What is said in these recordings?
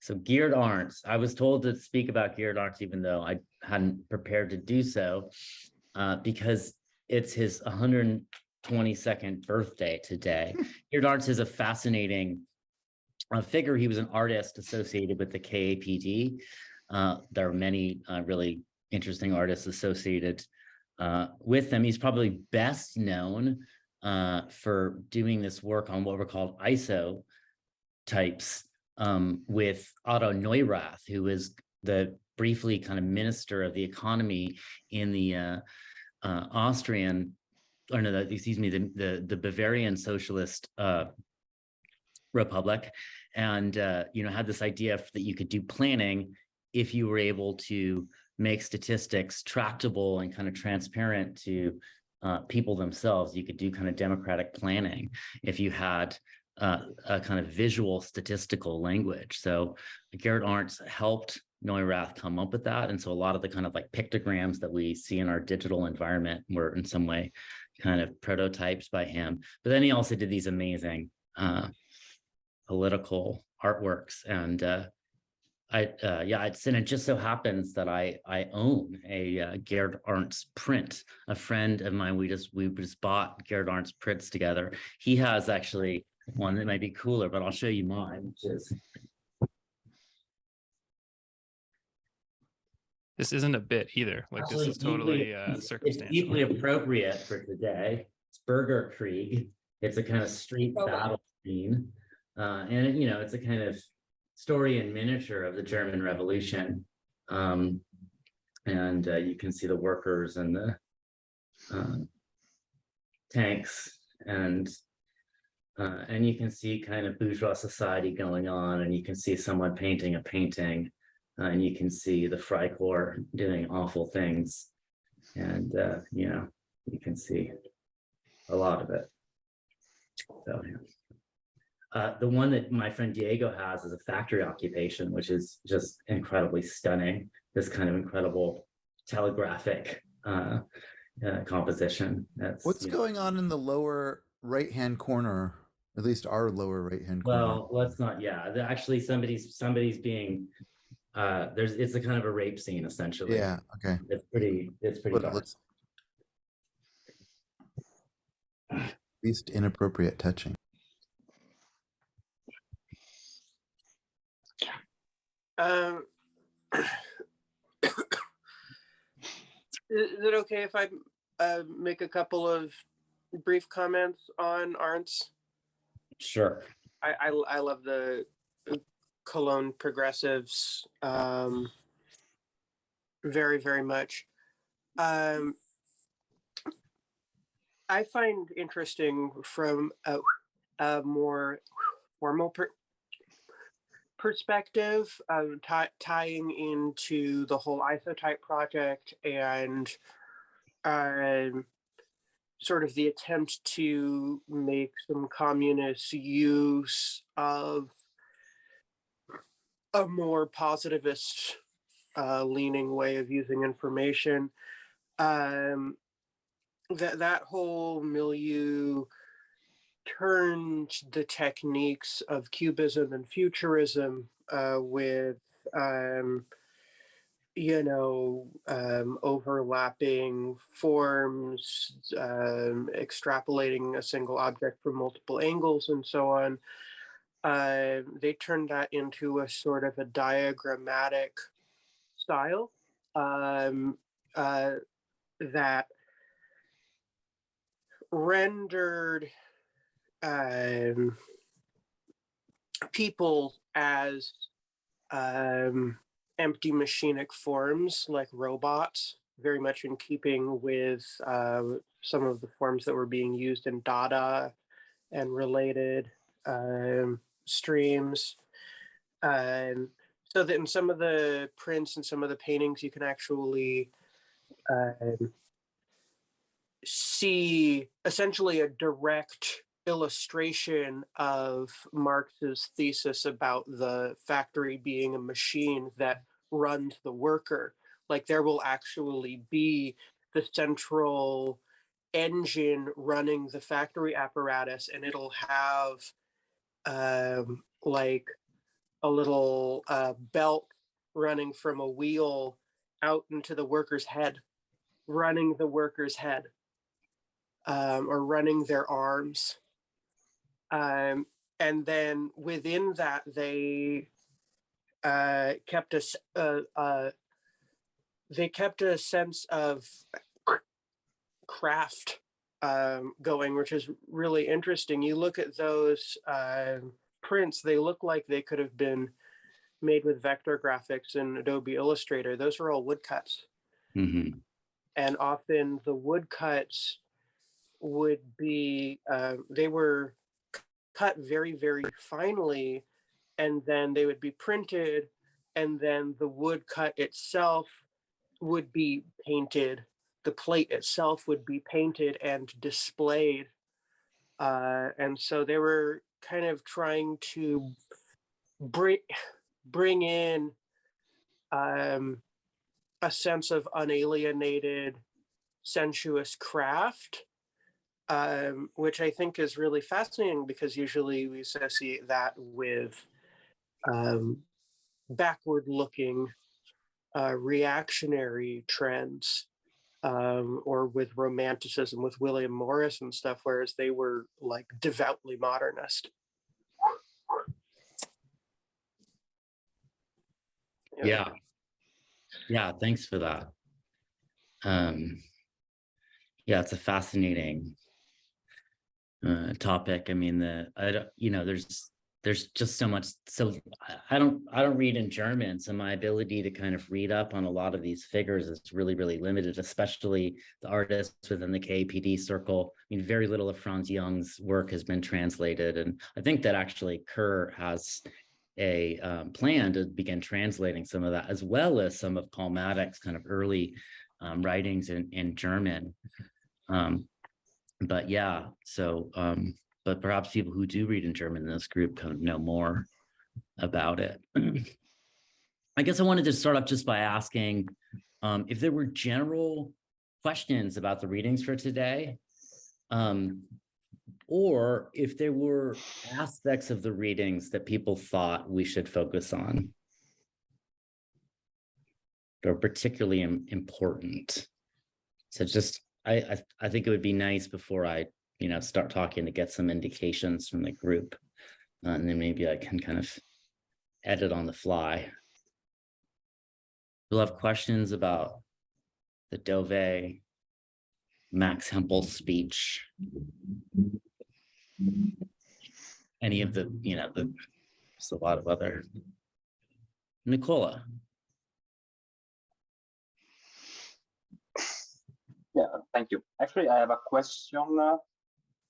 So Geert Arndt's, I was told to speak about Geert Arndt's, even though I hadn't prepared to do so, because it's his 122nd birthday today. Geert Arndt's is a fascinating figure. He was an artist associated with the KAPD. There are many really interesting artists associated with them. He's probably best known for doing this work on what were called isotypes with Otto Neurath, who was the briefly kind of minister of the economy in the Austrian, or no, excuse me, the Bavarian Socialist Republic, and had this idea that you could do planning if you were able to make statistics tractable and kind of transparent to people themselves. You could do kind of democratic planning if you had a kind of visual statistical language. So Geert Arndt's helped Neurath come up with that. And so a lot of the kind of like pictograms that we see in our digital environment were in some way kind of prototypes by him. But then he also did these amazing political artworks. And and it just so happens that I own a Geert Arndt's print. A friend of mine, we just bought Geert Arndt's prints together. He has actually one that might be cooler, but I'll show you mine, which is. This isn't a bit either. Like, actually, this is totally circumstantial. It's deeply appropriate for today. It's Burger Krieg. It's a kind of street battle scene. And it's a kind of story in miniature of the German Revolution. And you can see the workers and the tanks, and you can see kind of bourgeois society going on, and you can see someone painting a painting, and you can see the Freikorps doing awful things. And, you can see a lot of it. So, the one that my friend Diego has is a factory occupation, which is just incredibly stunning. This kind of incredible telegraphic composition. What's going on in the lower right-hand corner? At least our lower right-hand corner. Well, let's not. Yeah, actually, somebody's being. It's a kind of a rape scene, essentially. Yeah. Okay. It's pretty dark. Least inappropriate touching. Is it okay if I make a couple of brief comments on Arndt's? Sure. I love the Cologne progressives very, very much. I find interesting from a more formal perspective, tying into the whole isotype project and sort of the attempt to make some communist use of a more positivist leaning way of using information. That whole milieu turned the techniques of cubism and futurism with overlapping forms, extrapolating a single object from multiple angles, and so on. They turned that into a sort of a diagrammatic style that rendered people as empty machinic forms like robots, very much in keeping with some of the forms that were being used in Dada and related streams. So that in some of the prints and some of the paintings, you can actually see essentially a direct illustration of Marx's thesis about the factory being a machine that runs the worker. Like, there will actually be the central engine running the factory apparatus, and it'll have like a little belt running from a wheel out into the worker's head, running the worker's head, or running their arms. And then within that, they kept a sense of craft going, which is really interesting. You look at those prints, they look like they could have been made with vector graphics in Adobe Illustrator. Those are all woodcuts. Mm-hmm. And often the woodcuts would be, they were cut very, very finely, and then they would be printed, and then the woodcut itself would be painted. The plate itself would be painted and displayed. And so they were kind of trying to bring in a sense of unalienated, sensuous craft, which I think is really fascinating, because usually we associate that with backward-looking reactionary trends, or with romanticism, with William Morris and stuff, whereas they were like devoutly modernist. Yeah, thanks for that. Yeah, it's a fascinating topic. I mean, there's just so much. So I don't read in German, so my ability to kind of read up on a lot of these figures is really, really limited, especially the artists within the KPD circle. I mean, very little of Franz Jung's work has been translated, and I think that actually Kerr has a plan to begin translating some of that, as well as some of Paul Mattick's kind of early writings in German. But yeah, so but perhaps people who do read in German in this group kind of know more about it. I guess I wanted to start off just by asking if there were general questions about the readings for today, or if there were aspects of the readings that people thought we should focus on, or particularly important. So just, I think it would be nice before I, start talking to get some indications from the group, and then maybe I can kind of edit on the fly. We'll have questions about the Dove, Max Hempel's speech, any of the, there's a lot of other. Nicola. Yeah, thank you. Actually, I have a question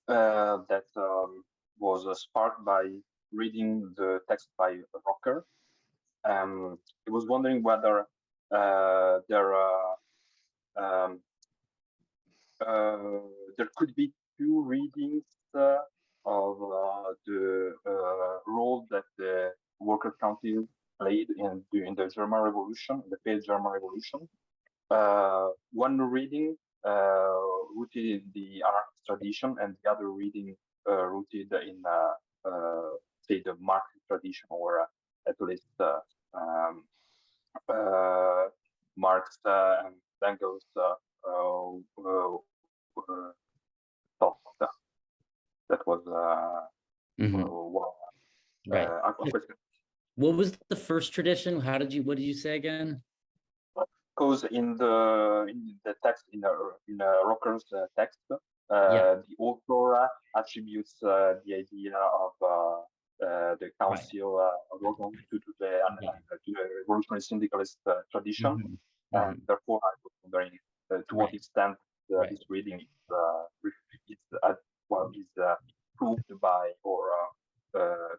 that was sparked by reading the text by Rocker. I was wondering whether there could be two readings of the role that the worker council played in the German Revolution, the failed German Revolution. One reading rooted in the anarchist tradition, and the other reading rooted in, say, the Marxist tradition, or at least Marx and Engels thought. That was right. A question. What was the first tradition? What did you say again? Because in the text, in Rocker's text, the author attributes the idea of the council to the revolutionary syndicalist tradition, and therefore I was wondering to what extent this reading is proved by, or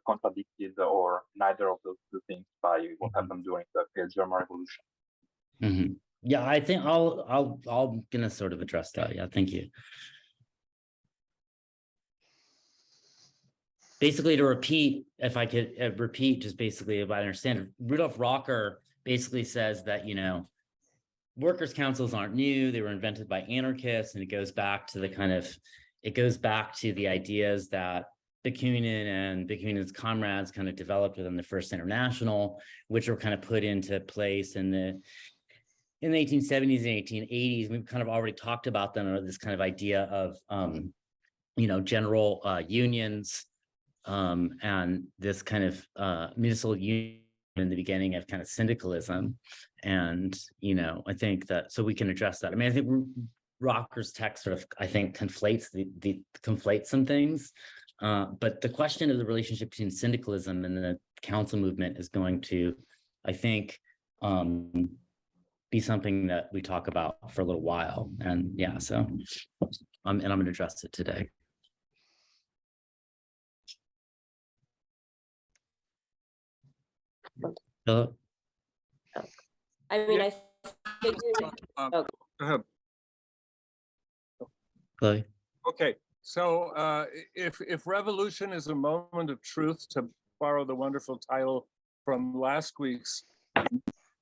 contradicted, or neither of those two things, by what happened during the German Revolution. Yeah, I think I'm gonna sort of address that. Yeah, thank you. Basically, to repeat, if I could repeat, just basically, if I understand it, Rudolf Rocker basically says that, workers' councils aren't new. They were invented by anarchists, and it goes back to the ideas that Bakunin and Bakunin's comrades kind of developed within the First International, which were kind of put into place in the 1870s and 1880s. We've kind of already talked about them, or this kind of idea of general unions, and this kind of municipal union in the beginning of kind of syndicalism. And I think that, so we can address that. I mean, I think Rocker's text sort of, I think, conflates some things. But the question of the relationship between syndicalism and the council movement is going to, I think, be something that we talk about for a little while. And yeah, so and I'm going to address it today. Philip? I mean, I figured. Go ahead. Chloe? Okay, so if revolution is a moment of truth, to borrow the wonderful title from last week's,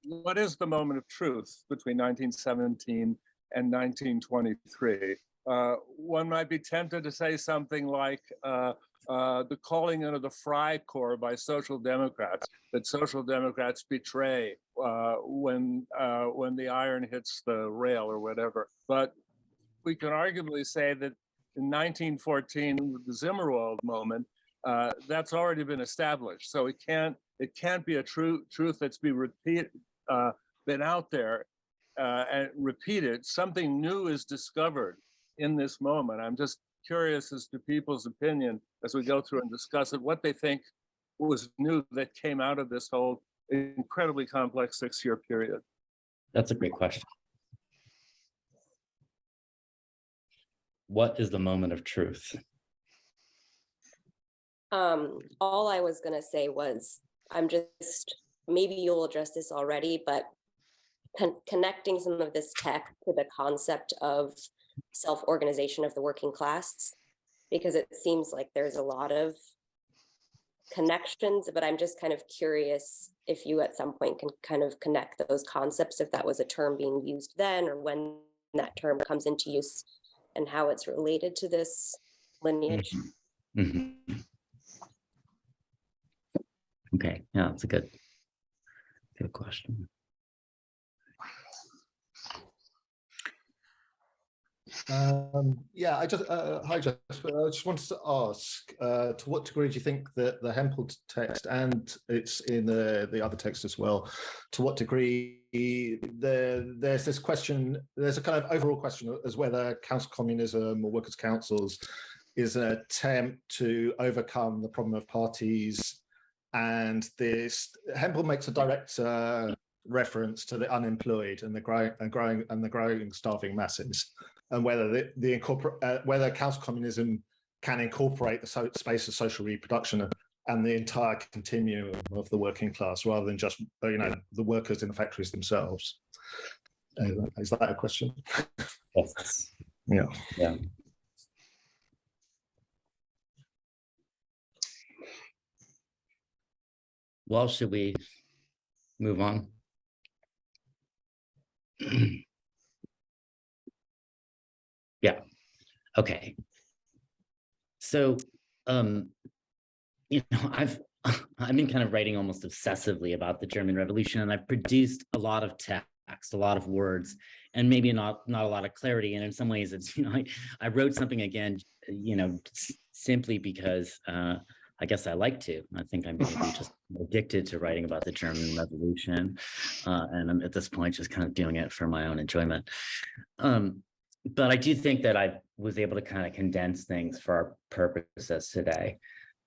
what is the moment of truth between 1917 and 1923? One might be tempted to say something like the calling into the Fry Corps by Social Democrats, that Social Democrats betray when the iron hits the rail or whatever. But we can arguably say that in 1914, with the Zimmerwald moment, that's already been established. So it can't be a truth that's been out there and repeated. Something new is discovered in this moment. I'm just curious as to people's opinion as we go through and discuss it, what they think was new that came out of this whole incredibly complex 6-year period. That's a great question. What is the moment of truth? All I was going to say was, maybe you'll address this already, but connecting some of this tech to the concept of self-organization of the working class, because it seems like there's a lot of connections, but I'm just kind of curious if you at some point can kind of connect those concepts, if that was a term being used then, or when that term comes into use and how it's related to this lineage. Mm-hmm. Okay, yeah, that's a good question. Yeah, hi Jasper. I just wanted to ask, to what degree do you think that the Hempel text, and it's in the other text as well, to what degree there's this question, there's a kind of overall question as whether council communism or workers' councils is an attempt to overcome the problem of parties, and this Hempel makes a direct reference to the unemployed and the growing starving masses, and whether whether council communism can incorporate the space of social reproduction and the entire continuum of the working class, rather than just the workers in the factories themselves. Is that a question? Yes. Yeah. Yeah. Well, should we move on? Yeah. Okay. So, I've been kind of writing almost obsessively about the German Revolution, and I've produced a lot of text, a lot of words, and maybe not a lot of clarity. And in some ways, it's I wrote something again, simply because I guess I like to. I think I'm maybe just addicted to writing about the German Revolution, and I'm at this point just kind of doing it for my own enjoyment. But I do think that I was able to kind of condense things for our purposes today.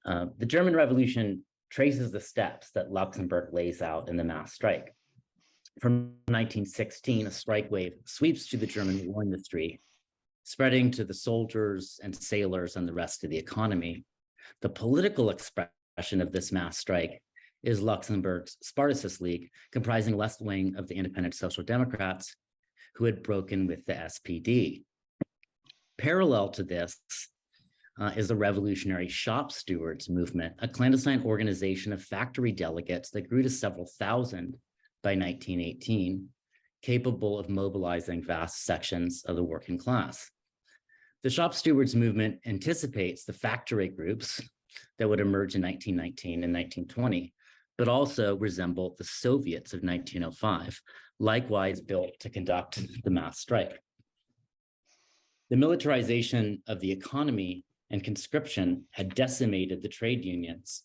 The German Revolution traces the steps that Luxemburg lays out in the mass strike. From 1916, a strike wave sweeps through the German war industry, spreading to the soldiers and sailors and the rest of the economy. The political expression of this mass strike is Luxemburg's Spartacus League, comprising left wing of the independent Social Democrats, who had broken with the SPD. Parallel to this is the revolutionary shop stewards movement, a clandestine organization of factory delegates that grew to several thousand by 1918, capable of mobilizing vast sections of the working class. The shop stewards movement anticipates the factory groups, that would emerge in 1919 and 1920, but also resemble the Soviets of 1905, likewise built to conduct the mass strike. The militarization of the economy and conscription had decimated the trade unions,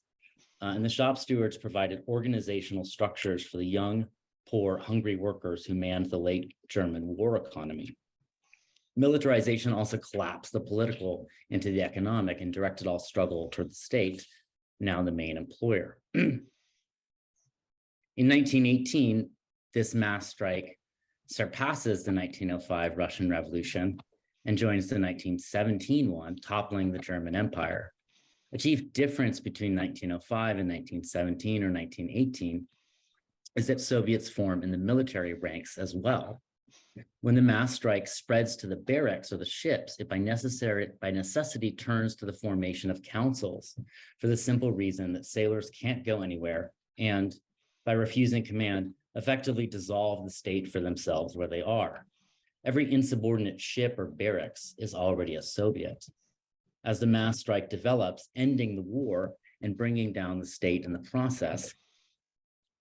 and the shop stewards provided organizational structures for the young, poor, hungry workers who manned the late German war economy. Militarization also collapsed the political into the economic and directed all struggle toward the state, now the main employer. In 1918, this mass strike surpasses the 1905 Russian Revolution and joins the 1917 one, toppling the German Empire. A chief difference between 1905 and 1917 or 1918 is that Soviets form in the military ranks as well. When the mass strike spreads to the barracks or the ships, it by necessity turns to the formation of councils for the simple reason that sailors can't go anywhere and, by refusing command, effectively dissolve the state for themselves where they are. Every insubordinate ship or barracks is already a Soviet. As the mass strike develops, ending the war and bringing down the state in the process,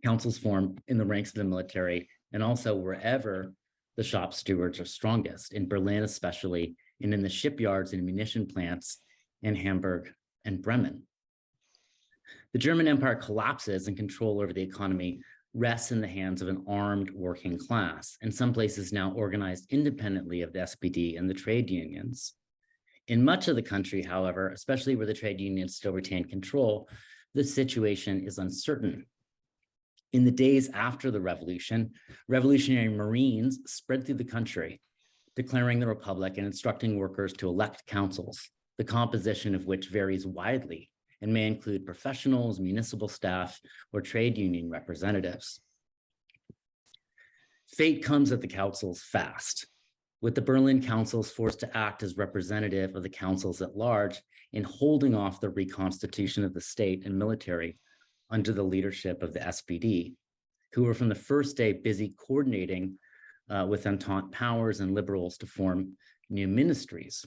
councils form in the ranks of the military and also wherever the shop stewards are strongest, in Berlin especially, and in the shipyards and munition plants in Hamburg and Bremen. The German Empire collapses and control over the economy rests in the hands of an armed working class, in some places now organized independently of the SPD and the trade unions. In much of the country, however, especially where the trade unions still retain control, the situation is uncertain. In the days after the revolution, revolutionary Marines spread through the country, declaring the republic and instructing workers to elect councils, the composition of which varies widely and may include professionals, municipal staff, or trade union representatives. Fate comes at the councils fast, with the Berlin councils forced to act as representative of the councils at large in holding off the reconstitution of the state and military under the leadership of the SPD, who were from the first day busy coordinating with Entente powers and liberals to form new ministries.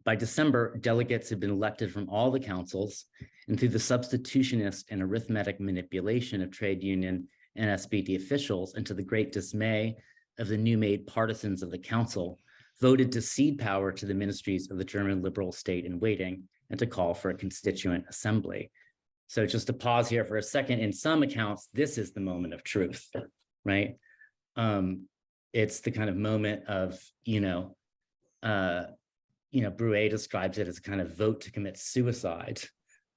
By December, delegates had been elected from all the councils, and through the substitutionist and arithmetic manipulation of trade union and SPD officials, and to the great dismay of the new-made partisans of the council, voted to cede power to the ministries of the German liberal state in waiting and to call for a constituent assembly. So just to pause here for a second, in some accounts, this is the moment of truth, right? It's the kind of moment of, Brouet describes it as a kind of vote to commit suicide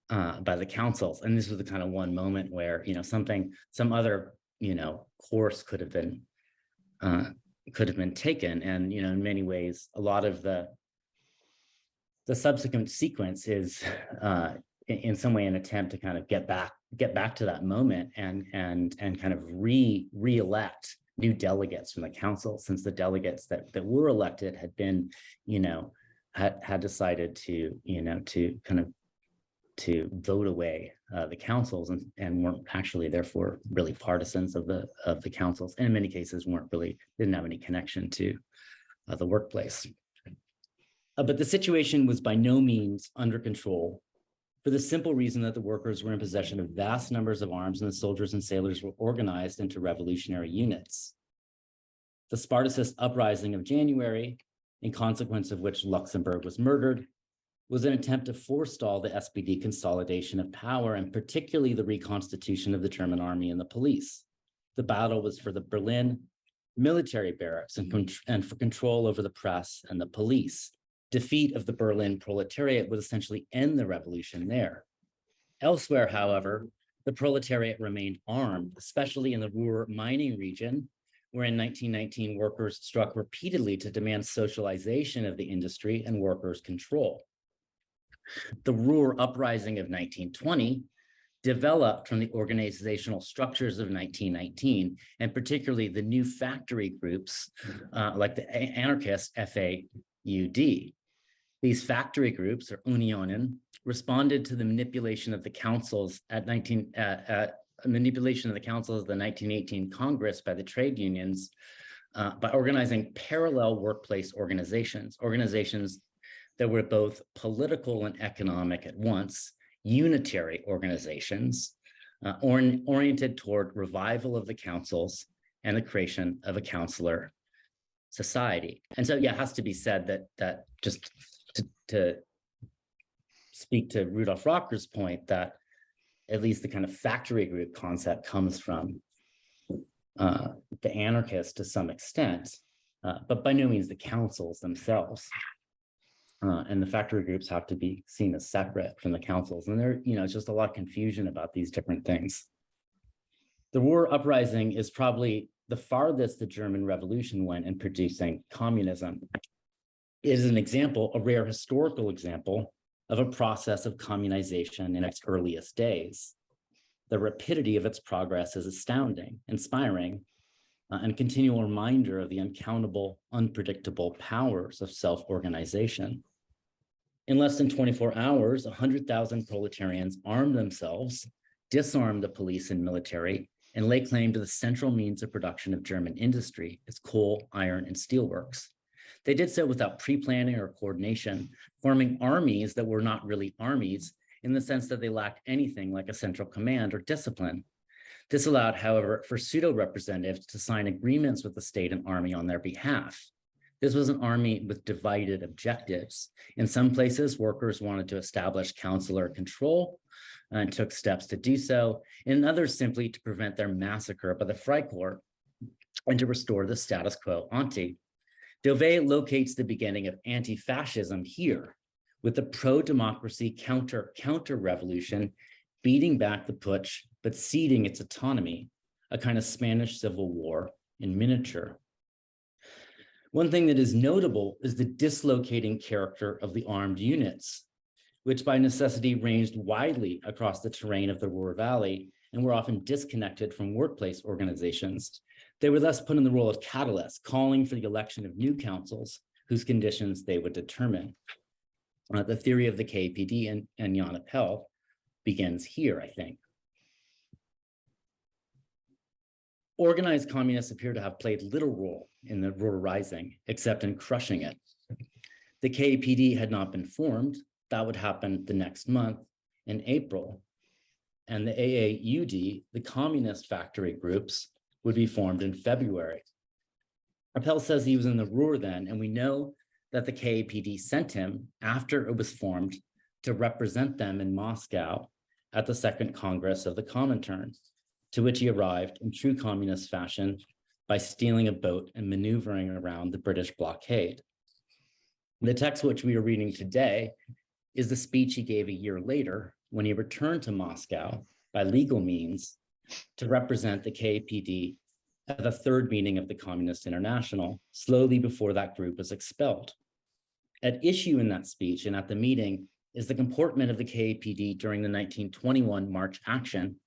by the councils. And this was the kind of one moment where, some other, course could have been taken. And, in many ways, a lot of the subsequent sequence is in some way an attempt to kind of get back to that moment and kind of re-elect new delegates from the council, since the delegates that were elected had been, had decided to vote away the councils and weren't actually therefore really partisans of the councils, and in many cases didn't have any connection to the workplace. But the situation was by no means under control, for the simple reason that the workers were in possession of vast numbers of arms and the soldiers and sailors were organized into revolutionary units. The Spartacist uprising of January, in consequence of which Luxemburg was murdered, was an attempt to forestall the SPD consolidation of power, and particularly the reconstitution of the German army and the police. The battle was for the Berlin military barracks and for control over the press and the police. Defeat of the Berlin proletariat would essentially end the revolution there. Elsewhere, however, the proletariat remained armed, especially in the Ruhr mining region, where in 1919 workers struck repeatedly to demand socialization of the industry and workers' control. The Ruhr uprising of 1920 developed from the organizational structures of 1919, and particularly the new factory groups like the anarchist FAUD. These factory groups, or Unionen, responded to the manipulation of the councils of the 1918 Congress by the trade unions by organizing parallel workplace organizations that were both political and economic at once, unitary organizations oriented toward revival of the councils and the creation of a councillor society. And so, yeah, it has to be said that just to speak to Rudolf Rocker's point, that at least the kind of factory group concept comes from the anarchists to some extent, but by no means the councils themselves. And the factory groups have to be seen as separate from the councils. And there, it's just a lot of confusion about these different things. The Ruhr uprising is probably the farthest the German Revolution went in producing communism. It is an example, a rare historical example, of a process of communization in its earliest days. The rapidity of its progress is astounding, inspiring, and a continual reminder of the uncountable, unpredictable powers of self-organization. In less than 24 hours, 100,000 proletarians armed themselves, disarmed the police and military, and lay claim to the central means of production of German industry, its coal, iron, and steelworks. They did so without pre-planning or coordination, forming armies that were not really armies in the sense that they lacked anything like a central command or discipline. This allowed, however, for pseudo-representatives to sign agreements with the state and army on their behalf. This was an army with divided objectives. In some places, workers wanted to establish councillor control and took steps to do so. In others, simply to prevent their massacre by the Freikorps and to restore the status quo ante. Dauvet locates the beginning of anti-fascism here, with the pro-democracy counter-revolution beating back the putsch, but ceding its autonomy, a kind of Spanish Civil War in miniature. One thing that is notable is the dislocating character of the armed units, which by necessity ranged widely across the terrain of the Ruhr Valley and were often disconnected from workplace organizations. They were thus put in the role of catalysts, calling for the election of new councils whose conditions they would determine. The theory of the KPD and Jan Appel begins here, I think. Organized communists appear to have played little role in the Ruhr Rising, except in crushing it. The KPD had not been formed. That would happen the next month in April. And the AAUD, the communist factory groups, would be formed in February. Appel says he was in the Ruhr then, and we know that the KPD sent him after it was formed to represent them in Moscow at the Second Congress of the Comintern, to which he arrived in true communist fashion by stealing a boat and maneuvering around the British blockade. The text which we are reading today is the speech he gave a year later when he returned to Moscow by legal means to represent the KPD at the third meeting of the Communist International, slowly before that group was expelled. At issue in that speech and at the meeting is the comportment of the KPD during the 1921 March action,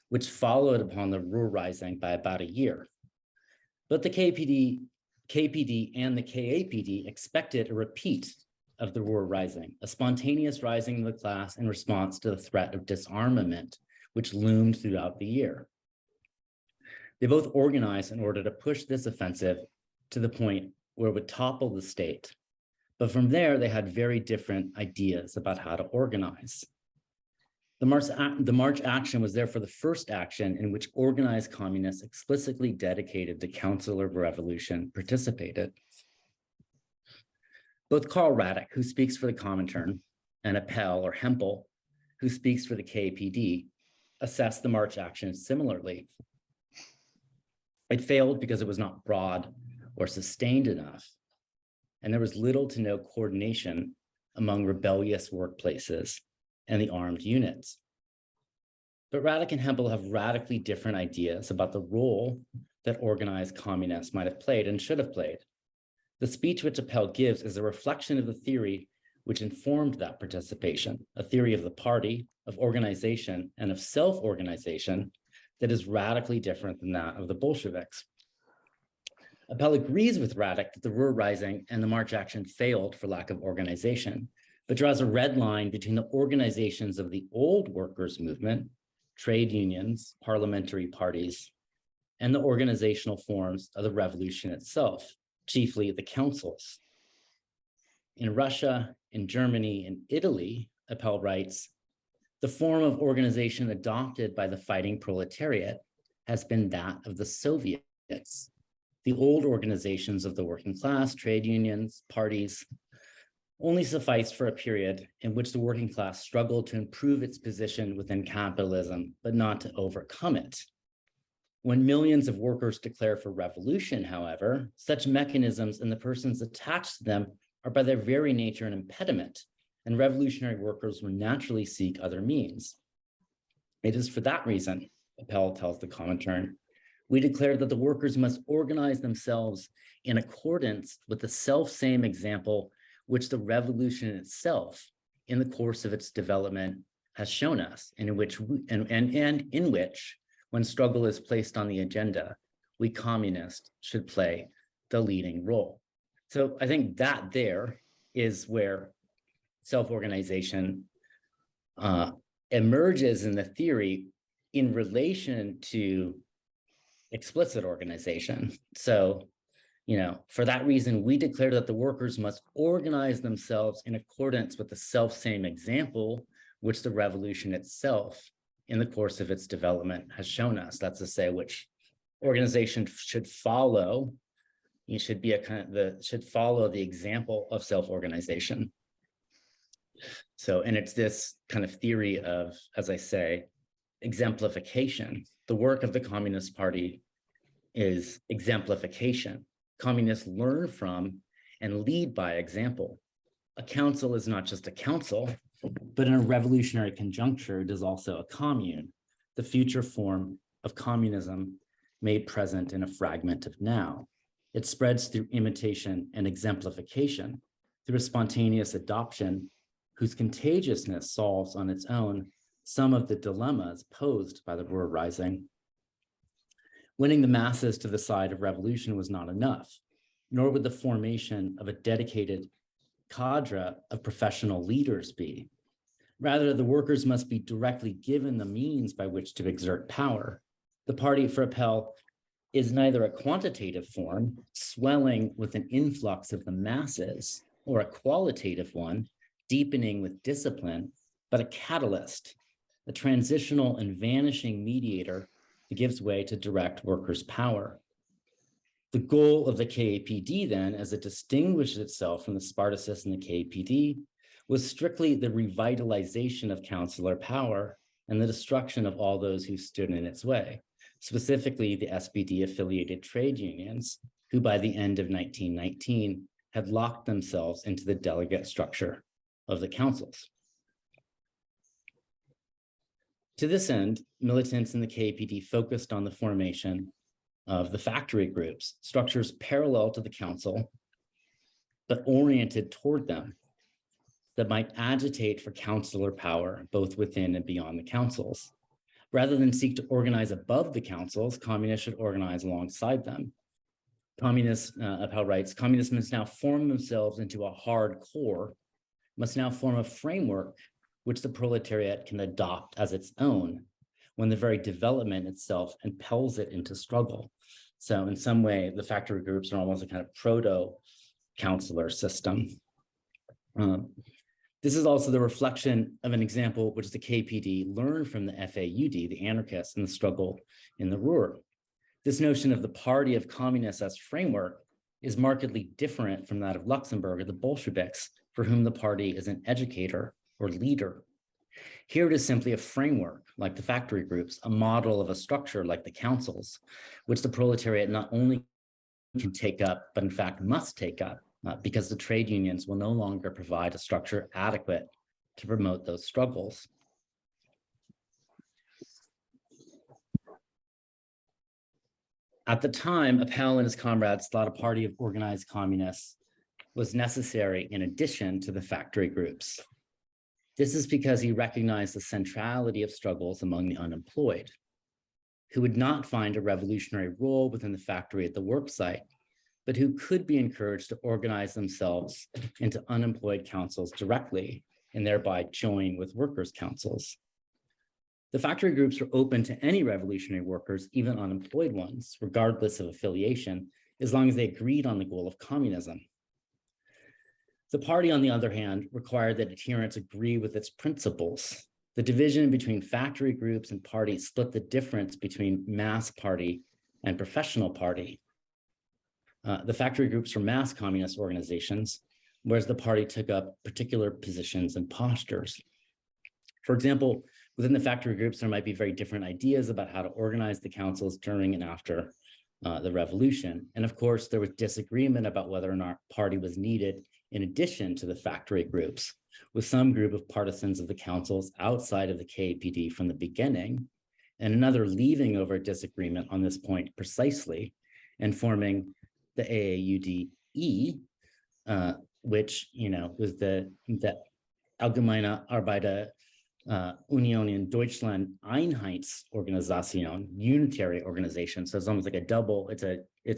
which followed upon the Ruhr Rising by about a year. But the KPD and the KAPD expected a repeat of the Ruhr Rising, a spontaneous rising of the class in response to the threat of disarmament, which loomed throughout the year. They both organized in order to push this offensive to the point where it would topple the state. But from there, they had very different ideas about how to organize. The March action was therefore the first action in which organized communists explicitly dedicated to councillor revolution participated. Both Karl Radek, who speaks for the Comintern, and Appel or Hempel, who speaks for the KPD, assess the March action similarly. It failed because it was not broad or sustained enough, and there was little to no coordination among rebellious workplaces and the armed units. But Radek and Hempel have radically different ideas about the role that organized communists might have played and should have played. The speech which Appel gives is a reflection of the theory which informed that participation, a theory of the party, of organization, and of self-organization that is radically different than that of the Bolsheviks. Appel agrees with Radek that the Ruhr Rising and the March action failed for lack of organization, but draws a red line between the organizations of the old workers' movement, trade unions, parliamentary parties, and the organizational forms of the revolution itself, chiefly the councils. In Russia in Germany and Italy, Appel writes, the form of organization adopted by the fighting proletariat has been that of the Soviets. The old organizations of the working class, trade unions, parties, only sufficed for a period in which the working class struggled to improve its position within capitalism, but not to overcome it. When millions of workers declare for revolution, however, such mechanisms and the persons attached to them are by their very nature an impediment, and revolutionary workers will naturally seek other means. It is for that reason, Appel tells the Comintern, we declare that the workers must organize themselves in accordance with the self-same example which the revolution itself, in the course of its development, has shown us, and in which, when struggle is placed on the agenda, we communists should play the leading role. So I think that there is where self-organization emerges in the theory in relation to explicit organization. So, for that reason, we declare that the workers must organize themselves in accordance with the self-same example, which the revolution itself, in the course of its development, has shown us. That's to say, which organization should follow. You should be should follow the example of self-organization. So, and it's this kind of theory of, as I say, exemplification. The work of the Communist Party is exemplification. Communists learn from and lead by example. A council is not just a council, but in a revolutionary conjuncture, it is also a commune, the future form of communism made present in a fragment of now. It spreads through imitation and exemplification, through a spontaneous adoption whose contagiousness solves on its own some of the dilemmas posed by the Ruhr Rising. Winning the masses to the side of revolution was not enough, nor would the formation of a dedicated cadre of professional leaders be. Rather, the workers must be directly given the means by which to exert power. The party for Appel is neither a quantitative form, swelling with an influx of the masses, or a qualitative one, deepening with discipline, but a catalyst, a transitional and vanishing mediator that gives way to direct workers' power. The goal of the KAPD then, as it distinguished itself from the Spartacists and the KPD, was strictly the revitalization of councillor power and the destruction of all those who stood in its way, specifically the SPD-affiliated trade unions, who by the end of 1919 had locked themselves into the delegate structure of the councils. To this end, militants in the KPD focused on the formation of the factory groups, structures parallel to the council, but oriented toward them, that might agitate for councillor power, both within and beyond the councils. Rather than seek to organize above the councils, communists should organize alongside them. Appel writes, communists must now form themselves into a hard core, must now form a framework which the proletariat can adopt as its own, when the very development itself impels it into struggle. So in some way, the factory groups are almost a kind of proto-councillor system. This is also the reflection of an example which the KPD learned from the FAUD, the anarchists, in the struggle in the Ruhr. This notion of the party of communists as framework is markedly different from that of Luxemburg or the Bolsheviks, for whom the party is an educator or leader. Here it is simply a framework, like the factory groups, a model of a structure like the councils, which the proletariat not only can take up, but in fact must take up, because the trade unions will no longer provide a structure adequate to promote those struggles. At the time, Appel and his comrades thought a party of organized communists was necessary in addition to the factory groups. This is because he recognized the centrality of struggles among the unemployed, who would not find a revolutionary role within the factory at the work site, but who could be encouraged to organize themselves into unemployed councils directly and thereby join with workers' councils. The factory groups were open to any revolutionary workers, even unemployed ones, regardless of affiliation, as long as they agreed on the goal of communism. The party, on the other hand, required that adherents agree with its principles. The division between factory groups and parties split the difference between mass party and professional party. The factory groups were mass communist organizations, whereas the party took up particular positions and postures. For example, within the factory groups, there might be very different ideas about how to organize the councils during and after the revolution. And of course, there was disagreement about whether or not party was needed in addition to the factory groups, with some group of partisans of the councils outside of the KAPD from the beginning, and another leaving over disagreement on this point precisely and forming the AAUDE, which was the Allgemeine Arbeiter Union in Deutschland Einheitsorganisation, unitary organization. So it's almost like a double, it's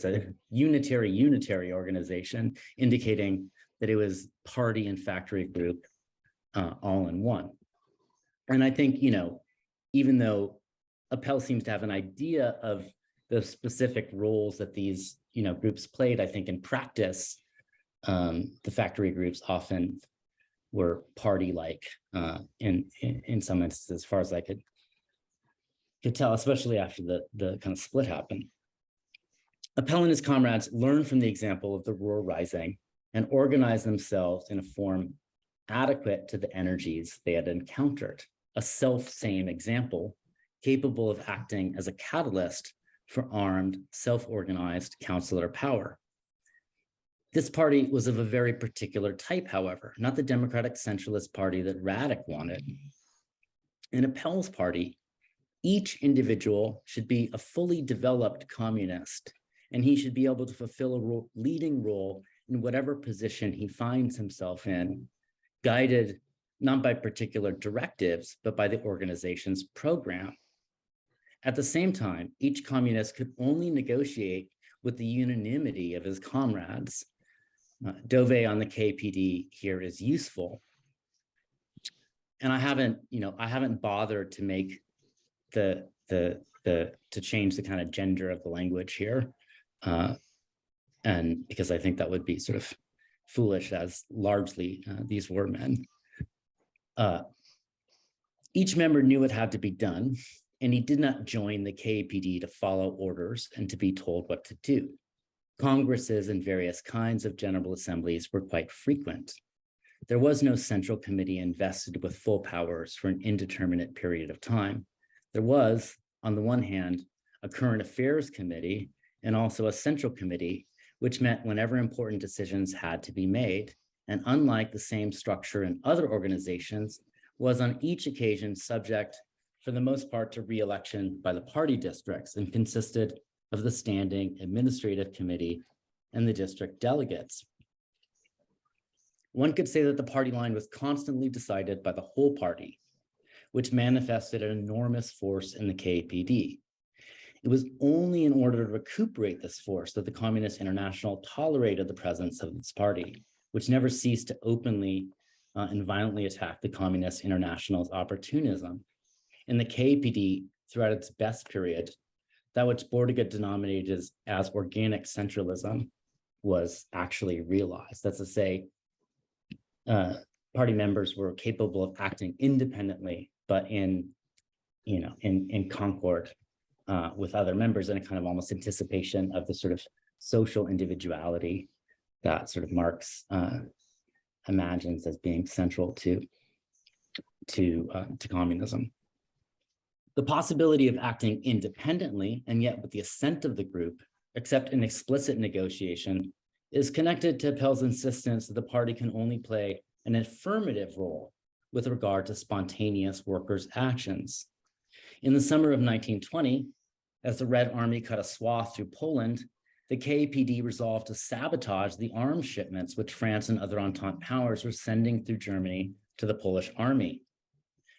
a unitary organization, indicating that it was party and factory group all in one. And I think, even though Appel seems to have an idea of the specific roles that these, groups played, I think in practice, the factory groups often were party-like in some instances, as far as I could tell, especially after the kind of split happened. Appel and his comrades learned from the example of the Ruhr Rising and organized themselves in a form adequate to the energies they had encountered, a self-same example capable of acting as a catalyst for armed, self-organized councilor power. This party was of a very particular type, however, not the democratic centralist party that Mattick wanted. In Appel's party, each individual should be a fully developed communist, and he should be able to fulfill a leading role in whatever position he finds himself in, guided not by particular directives, but by the organization's program. At the same time, each communist could only negotiate with the unanimity of his comrades. Dove on the KPD here is useful. And I haven't bothered to make to change the kind of gender of the language here. And because I think that would be sort of foolish, as largely these were men. Each member knew what had to be done, and he did not join the KPD to follow orders and to be told what to do. Congresses and various kinds of general assemblies were quite frequent. There was no central committee invested with full powers for an indeterminate period of time. There was, on the one hand, a current affairs committee and also a central committee, which meant whenever important decisions had to be made, and unlike the same structure in other organizations, was on each occasion subject, for the most part, to re-election by the party districts and consisted of the standing administrative committee and the district delegates. One could say that the party line was constantly decided by the whole party, which manifested an enormous force in the KPD. It was only in order to recuperate this force that the Communist International tolerated the presence of this party, which never ceased to openly and violently attack the Communist International's opportunism. In the KPD, throughout its best period, that which Bordiga denominated as organic centralism was actually realized. That's to say, party members were capable of acting independently, but in concord with other members, in a kind of almost anticipation of the sort of social individuality that sort of Marx imagines as being central to communism. The possibility of acting independently and yet with the assent of the group, except in explicit negotiation, is connected to Appel's insistence that the party can only play an affirmative role with regard to spontaneous workers' actions. In the summer of 1920, as the Red Army cut a swath through Poland, the KPD resolved to sabotage the arms shipments which France and other Entente powers were sending through Germany to the Polish army.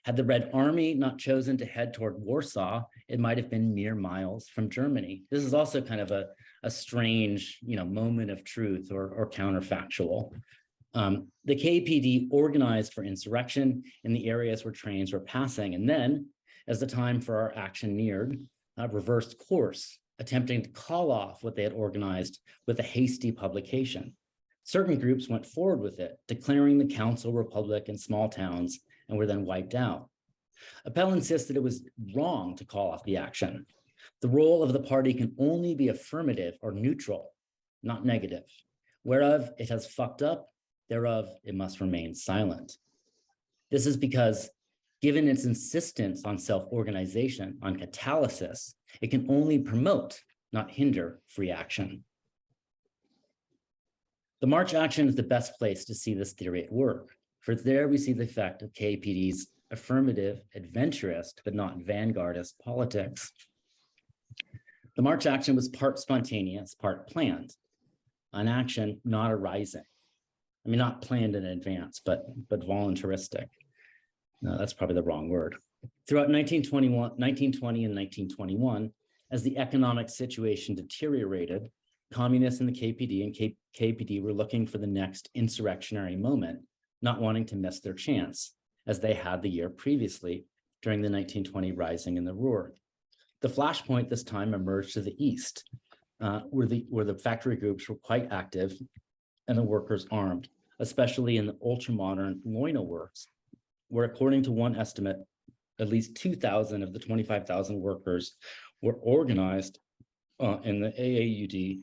Had the Red Army not chosen to head toward Warsaw, it might have been mere miles from Germany. This is also kind of a strange, moment of truth or counterfactual. The KPD organized for insurrection in the areas where trains were passing, and then, as the time for our action neared, reversed course, attempting to call off what they had organized with a hasty publication. Certain groups went forward with it, declaring the council republic in small towns, and were then wiped out. Appel insisted it was wrong to call off the action. The role of the party can only be affirmative or neutral, not negative. Whereof it has fucked up, thereof it must remain silent. This is because, given its insistence on self-organization, on catalysis, it can only promote, not hinder, free action. The March action is the best place to see this theory at work, for there we see the effect of KAPD's affirmative, adventurist, but not vanguardist politics. The March action was part spontaneous, part planned, an action, not a rising. I mean, not planned in advance, but voluntaristic. No, that's probably the wrong word. Throughout 1920 and 1921, as the economic situation deteriorated, communists in the KPD and KPD were looking for the next insurrectionary moment, not wanting to miss their chance, as they had the year previously during the 1920 rising in the Ruhr. The flashpoint this time emerged to the east, where the factory groups were quite active and the workers armed, especially in the ultramodern Leuna works, where according to one estimate, at least 2,000 of the 25,000 workers were organized in the AAUD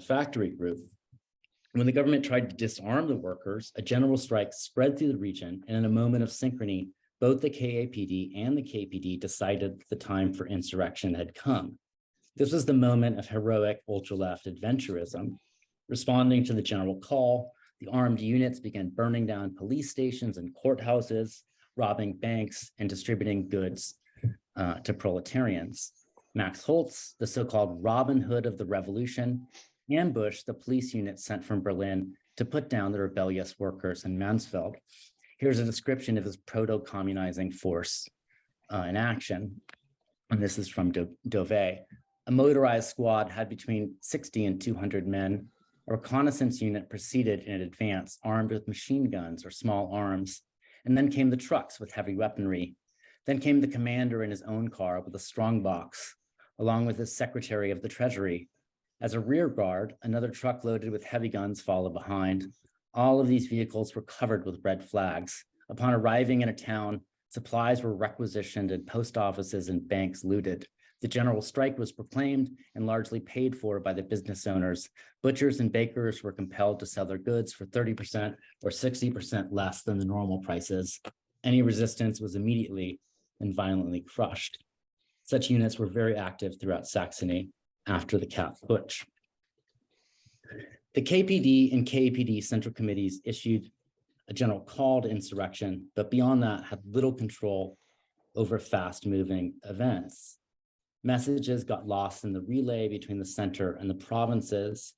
factory group. When the government tried to disarm the workers, a general strike spread through the region, and in a moment of synchrony, both the KAPD and the KPD decided the time for insurrection had come. This was the moment of heroic ultra-left adventurism. Responding to the general call, the armed units began burning down police stations and courthouses, robbing banks, and distributing goods to proletarians. Max Holtz, the so-called Robin Hood of the revolution, ambushed the police unit sent from Berlin to put down the rebellious workers in Mansfeld. Here's a description of his proto-communizing force in action. And this is from Dove. A motorized squad had between 60 and 200 men. A reconnaissance unit proceeded in advance, armed with machine guns or small arms. And then came the trucks with heavy weaponry. Then came the commander in his own car with a strong box, along with his secretary of the treasury. As a rear guard, another truck loaded with heavy guns followed behind. All of these vehicles were covered with red flags. Upon arriving in a town, supplies were requisitioned and post offices and banks looted. The general strike was proclaimed and largely paid for by the business owners. Butchers and bakers were compelled to sell their goods for 30% or 60% less than the normal prices. Any resistance was immediately and violently crushed. Such units were very active throughout Saxony after the Kapp Putsch. The KPD and KAPD central committees issued a general call to insurrection, but beyond that had little control over fast-moving events. Messages got lost in the relay between the center and the provinces.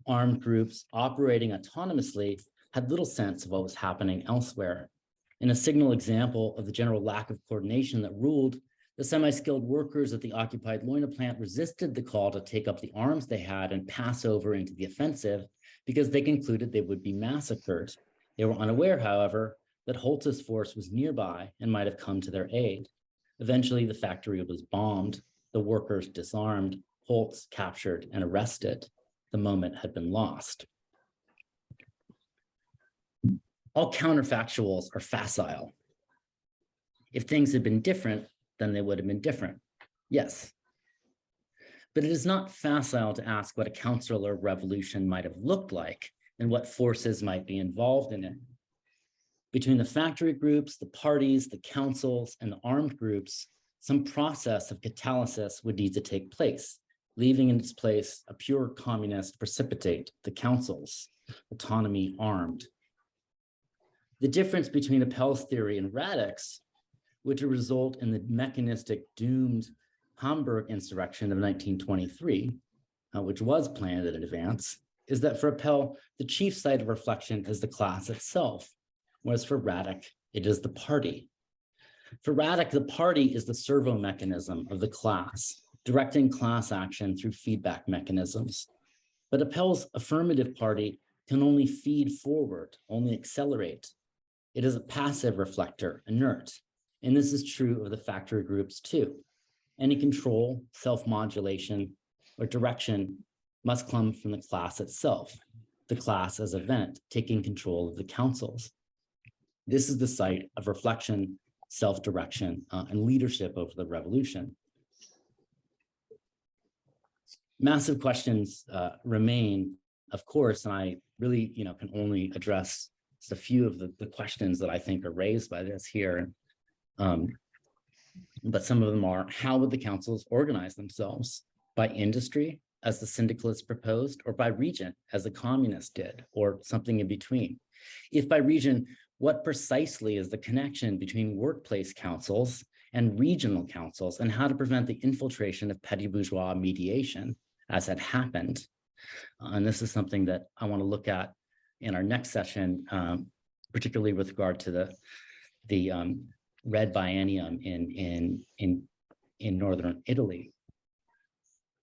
Armed groups operating autonomously had little sense of what was happening elsewhere. In a signal example of the general lack of coordination that ruled, the semi-skilled workers at the occupied Leuna plant resisted the call to take up the arms they had and pass over into the offensive because they concluded they would be massacred. They were unaware, however, that Holtz's force was nearby and might have come to their aid. Eventually, the factory was bombed, the workers disarmed, Holtz captured and arrested. The moment had been lost. All counterfactuals are facile. If things had been different, then they would have been different. Yes. But it is not facile to ask what a counter revolution might have looked like and what forces might be involved in it. Between the factory groups, the parties, the councils, and the armed groups, some process of catalysis would need to take place, leaving in its place a pure communist precipitate, the councils, autonomy armed. The difference between Appel's theory and Radek's, which would result in the mechanistic doomed Hamburg insurrection of 1923, which was planned in advance, is that for Appel, the chief site of reflection is the class itself, whereas for Radek, it is the party. For Radek, the party is the servo mechanism of the class, directing class action through feedback mechanisms. But Appel's affirmative party can only feed forward, only accelerate. It is a passive reflector, inert. And this is true of the factory groups too. Any control, self-modulation, or direction must come from the class itself. the class as event, taking control of the councils. This is the site of reflection, self-direction, and leadership over the revolution. Massive questions remain, of course, and I really, can only address just a few of the questions that I think are raised by this here. But some of them are, how would the councils organize themselves? By industry, as the syndicalists proposed, or by region, as the communists did, or something in between? If by region, what precisely is the connection between workplace councils and regional councils, and how to prevent the infiltration of petty bourgeois mediation as had happened? And this is something that I want to look at in our next session, particularly with regard to the Red Biennium in northern Italy.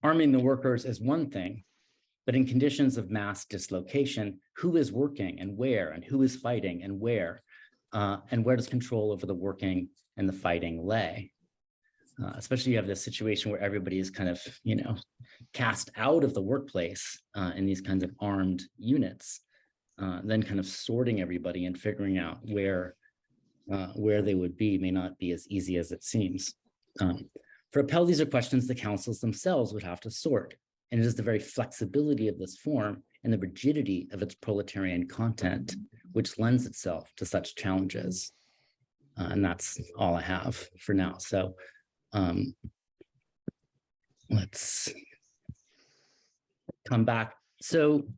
Arming the workers is one thing, but in conditions of mass dislocation, who is working and who is fighting and where does control over the working and the fighting lay? Especially you have this situation where everybody is kind of, cast out of the workplace in these kinds of armed units, then kind of sorting everybody and figuring out where they would be may not be as easy as it seems. For Appel, these are questions the councils themselves would have to sort, and it is the very flexibility of this form and the rigidity of its proletarian content which lends itself to such challenges. And that's all I have for now. So let's come back. So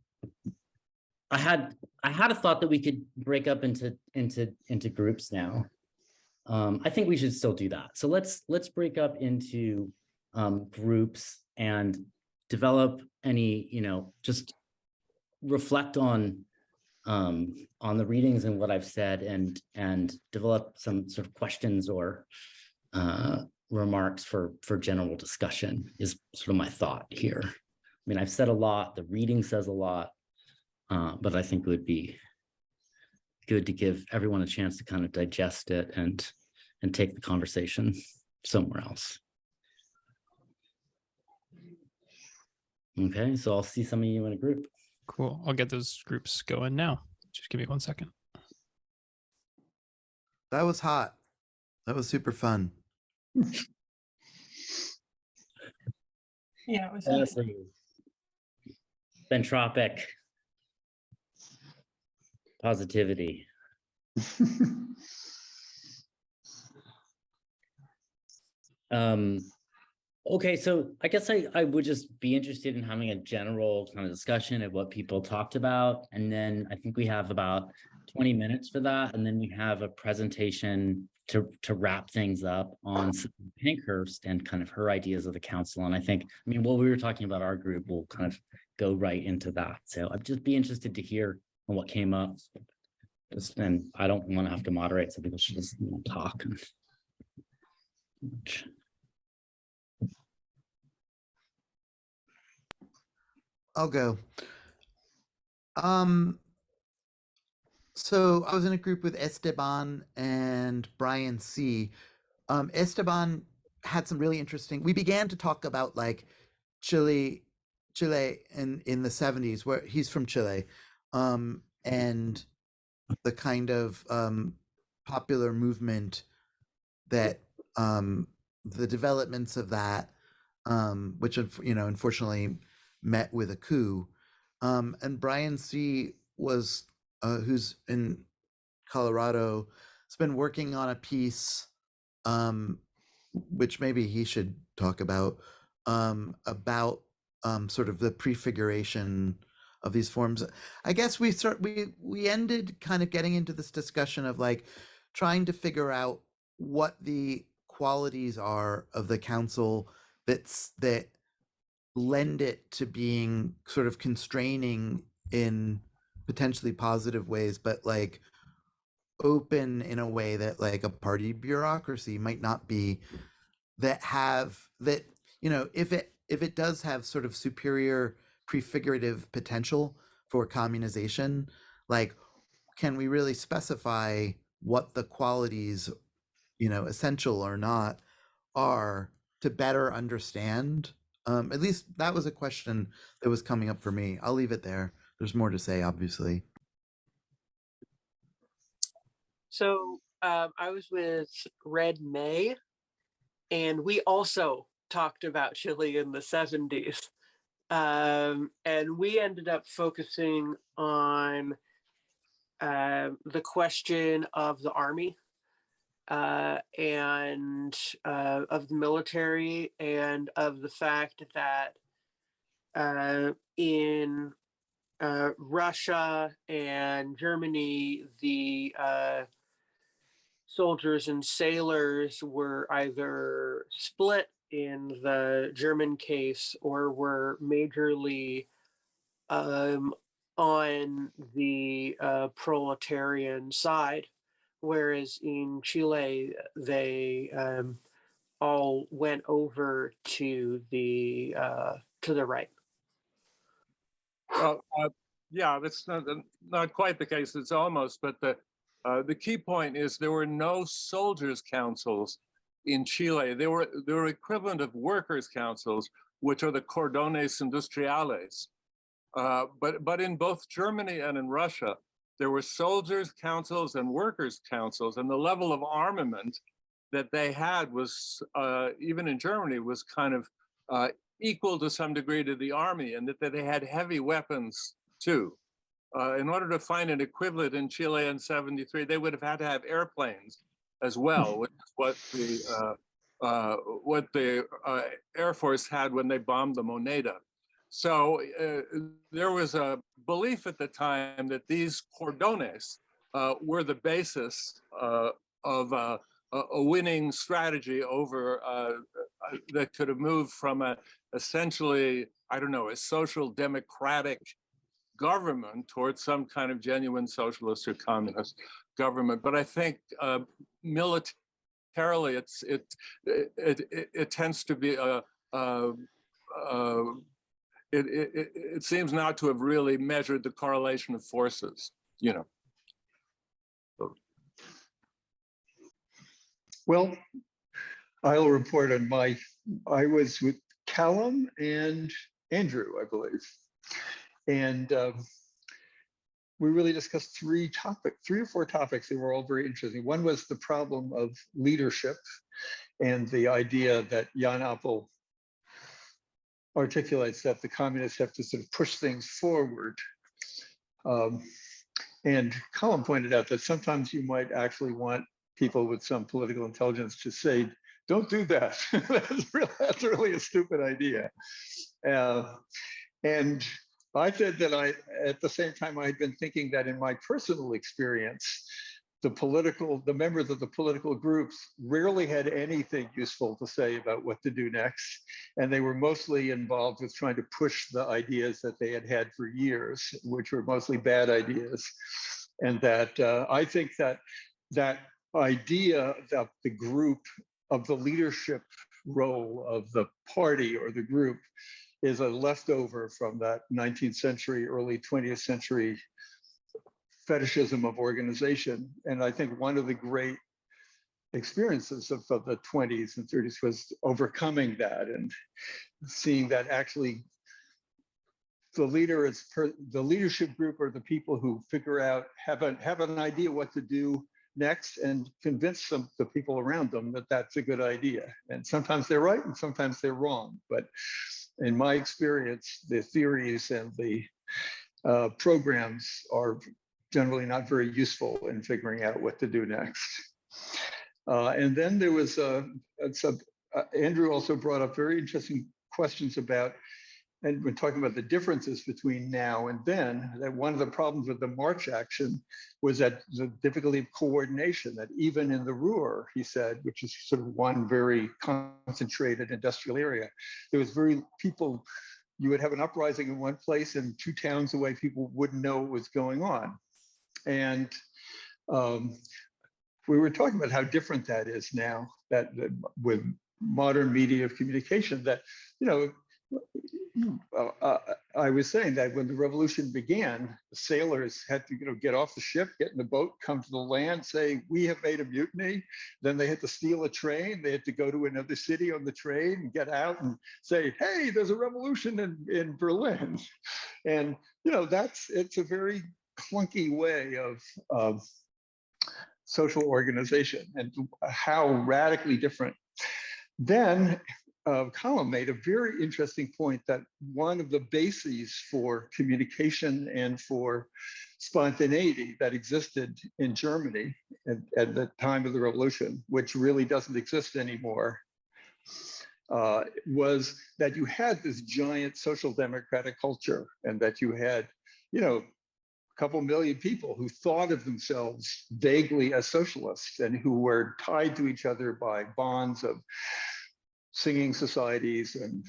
I had a thought that we could break up into groups now. I think we should still do that. So let's break up into groups and develop any, just reflect on the readings and what I've said, and develop some sort of questions or remarks for general discussion is sort of my thought here. I mean, I've said a lot, the reading says a lot, but I think it would be good to give everyone a chance to kind of digest it and take the conversation somewhere else. Okay, so I'll see some of you in a group. Cool. I'll get those groups going now. Just give me 1 second. That was hot. That was super fun. Yeah, it was. Honestly, Bentropic positivity. Okay, so I guess I would just be interested in having a general kind of discussion of what people talked about. And then I think we have about 20 minutes for that. And then we have a presentation to wrap things up on Pankhurst and kind of her ideas of the council. And I think, what we were talking about our group will kind of go right into that. So I'd just be interested to hear on what came up. And I don't want to have to moderate, so people should just talk. I'll go. So I was in a group with Esteban and Brian C. Esteban had some really interesting, we began to talk about like Chile in the 70s, where he's from Chile, and the kind of popular movement that the developments of that, which unfortunately met with a coup. And Brian C. was who's in Colorado, has been working on a piece, which maybe he should talk about sort of the prefiguration of these forms. I guess we ended kind of getting into this discussion of like trying to figure out what the qualities are of the council that lend it to being sort of constraining in potentially positive ways, but like open in a way that like a party bureaucracy might not be, if it does have sort of superior prefigurative potential for communization, like can we really specify what the qualities, essential or not, are to better understand? At least that was a question that was coming up for me. I'll leave it there. there's more to say, obviously. So I was with Red May, and we also talked about Chile in the 70s. And we ended up focusing on the question of the army and of the military, and of the fact that in Russia and Germany, the soldiers and sailors were either split in the German case or were majorly on the proletarian side, whereas in Chile they all went over to the right. Well, yeah, that's not quite the case. It's almost, but the key point is there were no soldiers' councils in Chile. They were equivalent of workers' councils, which are the cordones industriales. But in both Germany and in Russia, there were soldiers' councils and workers' councils, and the level of armament that they had was, even in Germany, was kind of equal to some degree to the army, and that they had heavy weapons too. In order to find an equivalent in Chile in '73, they would have had to have airplanes as well, which is what the Air Force had when they bombed the Moneda. So there was a belief at the time that these cordones were the basis of a winning strategy over that could have moved from essentially, I don't know, a social democratic government towards some kind of genuine socialist or communist government. But I think militarily, it tends to be it seems not to have really measured the correlation of forces, you know. Well, I'll report on I was with Callum and Andrew, I believe. And we really discussed three or four topics that were all very interesting. One was the problem of leadership and the idea that Jan Appel articulates that the communists have to sort of push things forward. And Colin pointed out that sometimes you might actually want people with some political intelligence to say, don't do that. That's really a stupid idea. And I said that at the same time, I'd been thinking that in my personal experience, the members of the political groups rarely had anything useful to say about what to do next. And they were mostly involved with trying to push the ideas that they had had for years, which were mostly bad ideas. And that I think that idea that the group of the leadership role of the party or the group is a leftover from that 19th century, early 20th century fetishism of organization. And I think one of the great experiences of the 20s and 30s was overcoming that and seeing that actually the leadership group are the people who figure out, have an idea what to do next and convince the people around them that that's a good idea. And sometimes they're right and sometimes they're wrong. But in my experience, the theories and the programs are generally not very useful in figuring out what to do next. And then there was Andrew also brought up very interesting questions about, and we're talking about the differences between now and then, that one of the problems with the March action was that the difficulty of coordination, that even in the Ruhr, he said, which is sort of one very concentrated industrial area, there was you would have an uprising in one place and 2 towns away, people wouldn't know what was going on. And we were talking about how different that is now, that with modern media of communication, that, you know, I was saying that when the revolution began, the sailors had to, get off the ship, get in the boat, come to the land, say, we have made a mutiny. Then they had to steal a train. They had to go to another city on the train and get out and say, hey, there's a revolution in Berlin. And, it's a very clunky way of social organization and how radically different. Then Colin made a very interesting point that one of the bases for communication and for spontaneity that existed in Germany at the time of the revolution, which really doesn't exist anymore, was that you had this giant social democratic culture, and that you had, a couple million people who thought of themselves vaguely as socialists and who were tied to each other by bonds of singing societies and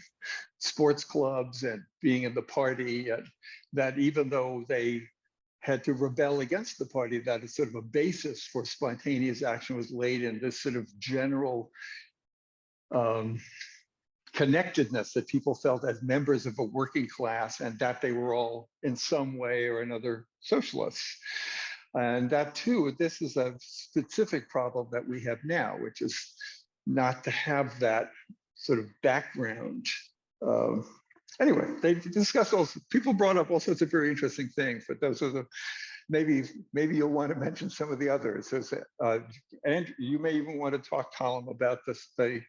sports clubs and being in the party, and that even though they had to rebel against the party, that is sort of a basis for spontaneous action was laid in this sort of general connectedness that people felt as members of a working class, and that they were all in some way or another socialists. And that too, this is a specific problem that we have now, which is not to have that sort of background. Anyway, they discussed also, people brought up all sorts of very interesting things, but those are the, maybe you'll want to mention some of the others. And you may even want to talk, Colin, about the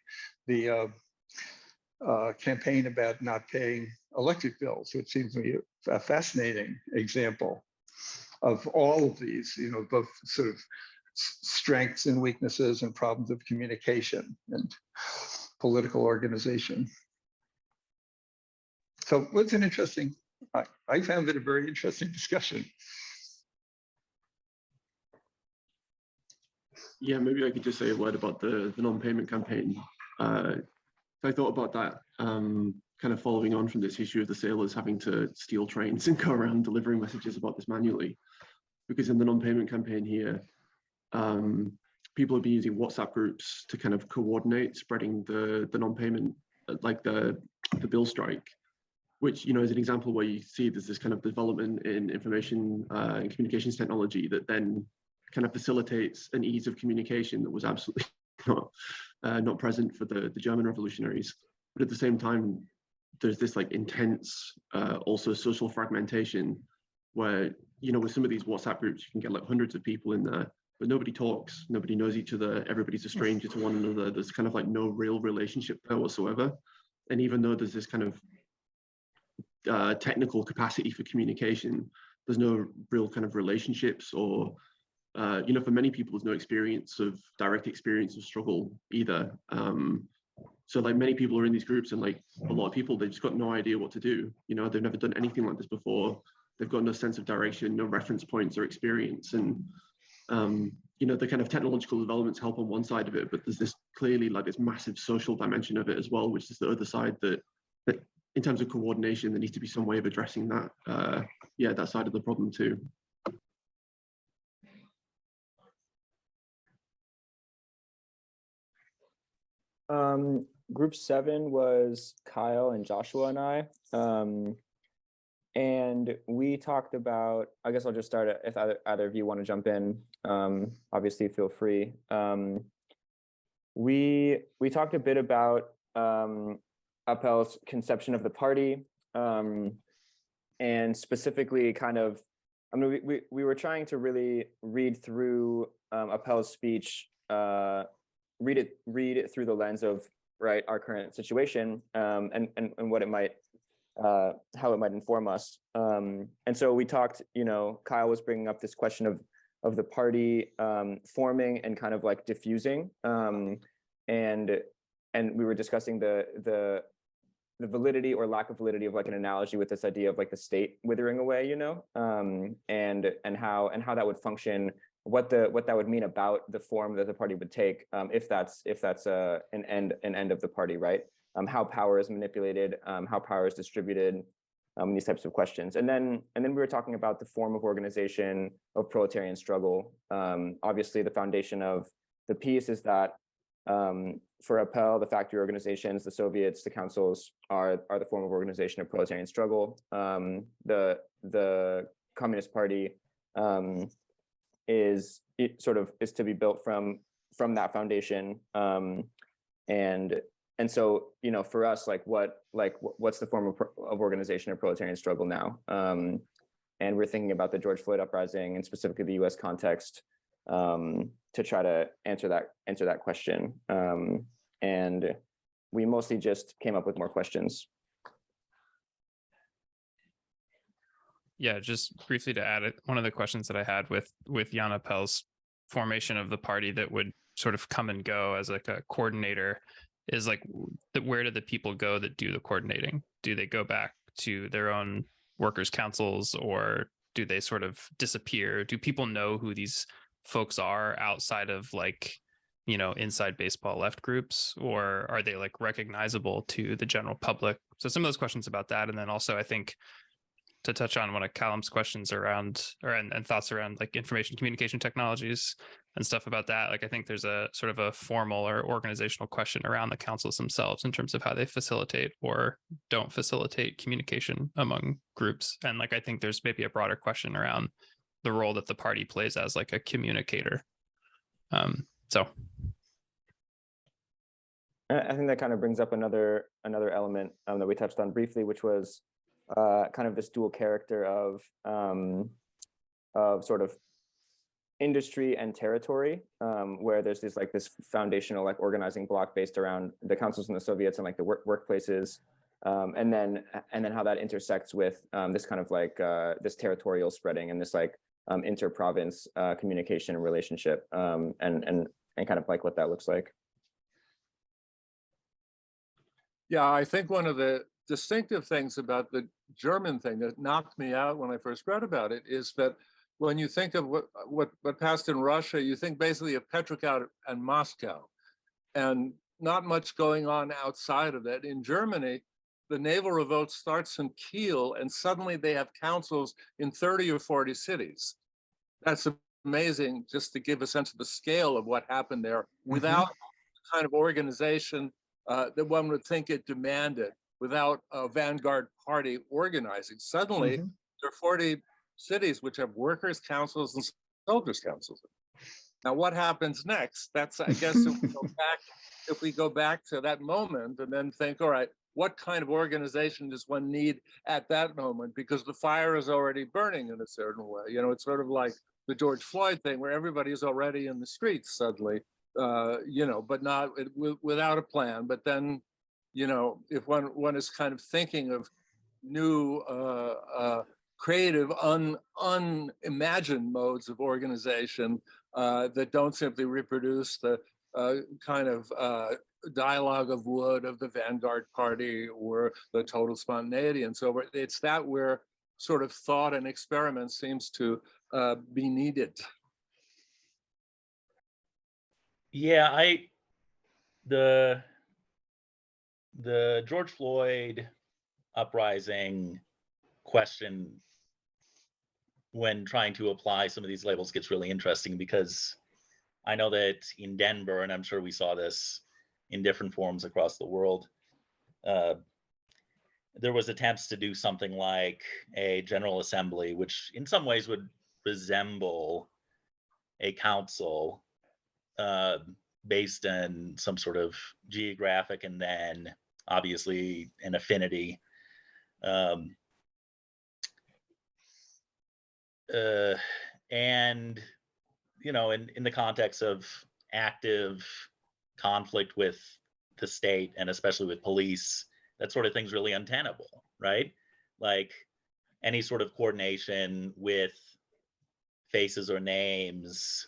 campaign about not paying electric bills, which seems to me a fascinating example of all of these, both sort of strengths and weaknesses and problems of communication and political organization. So what's an interesting, I found it a very interesting discussion. Yeah, maybe I could just say a word about the non-payment campaign. I thought about that kind of following on from this issue of the sailors having to steal trains and go around delivering messages about this manually. Because in the non-payment campaign here, people have been using WhatsApp groups to kind of coordinate spreading the non-payment, like the bill strike, which, is an example where you see there's this kind of development in information and communications technology that then kind of facilitates an ease of communication that was absolutely not present for the German revolutionaries. But at the same time, there's this like intense also social fragmentation where, with some of these WhatsApp groups, you can get like hundreds of people in there, but nobody talks, nobody knows each other, everybody's a stranger to one another. There's kind of like no real relationship there whatsoever. And even though there's this kind of technical capacity for communication, there's no real kind of relationships or, for many people, there's no direct experience of struggle either. So like many people are in these groups, and like a lot of people, they've just got no idea what to do. They've never done anything like this before. They've got no sense of direction, no reference points or experience. And, the kind of technological developments help on one side of it, but there's this clearly like this massive social dimension of it as well, which is the other side that in terms of coordination, there needs to be some way of addressing that, that side of the problem too. Group 7 was Kyle and Joshua and I. And we talked about, I guess I'll just start if either of you want to jump in. Obviously, feel free. We talked a bit about Appel's conception of the party, and specifically kind of, we were trying to really read through Appel's speech, read it through the lens of our current situation, and what it might, how it might inform us. And so we talked, Kyle was bringing up this question of the party forming and kind of like diffusing, and we were discussing the validity or lack of validity of like an analogy with this idea of like the state withering away, and how that would function, what that would mean about the form that the party would take, if that's an end of the party, right? How power is manipulated, how power is distributed, these types of questions. And then we were talking about the form of organization of proletarian struggle. Obviously, the foundation of the piece is that For Appel, the factory organizations, the Soviets, the councils are the form of organization of proletarian struggle. The Communist Party is to be built from that foundation. And so, you know, for us, what's the form of organization of proletarian struggle now? And we're thinking about the George Floyd uprising and specifically the U.S. context to try to answer that question. And we mostly just came up with more questions. Yeah, just briefly to add it, one of the questions that I had with Jan Appel's formation of the party that would sort of come and go as like a coordinator is like, where do the people go that do the coordinating? Do they go back to their own workers' councils, or do they sort of disappear? Do people know who these folks are outside of, like, you know, inside baseball left groups, or are they like recognizable to the general public? So some of those questions about that. And then also, I think, to touch on one of Callum's questions around and thoughts around like information communication technologies and stuff about that. Like, I think there's a sort of a formal or organizational question around the councils themselves in terms of how they facilitate or don't facilitate communication among groups. And like, I think there's maybe a broader question around the role that the party plays as like a communicator. So I think that kind of brings up another element that we touched on briefly, which was kind of this dual character of sort of industry and territory, where there's this foundational like organizing block based around the councils and the Soviets and like the workplaces, and then how that intersects with this kind of like this territorial spreading and this like inter-province communication and relationship, and kind of like what that looks like. Yeah, I think one of the distinctive things about the German thing that knocked me out when I first read about it is that when you think of what passed in Russia, you think basically of Petrograd and Moscow, and not much going on outside of that. In Germany, the naval revolt starts in Kiel, and suddenly they have councils in 30 or 40 cities. That's amazing, just to give a sense of the scale of what happened there without the kind of organization that one would think it demanded, without a vanguard party organizing. Suddenly, there are 40 cities which have workers' councils and soldiers' councils. Now, what happens next? That's, I guess, if we go back to that moment and then think, all right, what kind of organization does one need at that moment? Because the fire is already burning in a certain way. You know, it's sort of like the George Floyd thing, where everybody is already in the streets suddenly, you know, but not without a plan. But then, you know, if one is kind of thinking of new, creative, unimagined modes of organization that don't simply reproduce the kind of dialogue of Wood, of the vanguard party, or the total spontaneity and so forth. It's that where sort of thought and experiment seems to be needed. Yeah, the George Floyd uprising question, when trying to apply some of these labels, gets really interesting, because I know that in Denver, and I'm sure we saw this in different forms across the world, there was attempts to do something like a General Assembly, which in some ways would resemble a council, based on some sort of geographic and then obviously an affinity. And, you know, in the context of active conflict with the state, and especially with police, that sort of thing's really untenable, right? Like, any sort of coordination with faces or names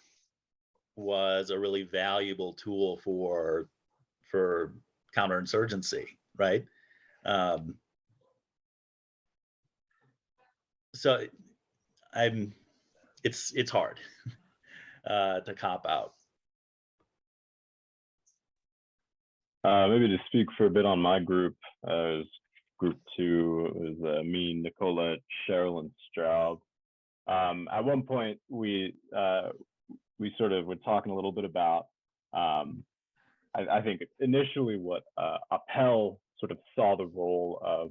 was a really valuable tool for counterinsurgency, right? So it's hard to cop out. Maybe to speak for a bit on my group, it was group 2. It was me, Nicola, Cheryl, and Straub. At one point, we sort of were talking a little bit about I think initially what Appel sort of saw the role of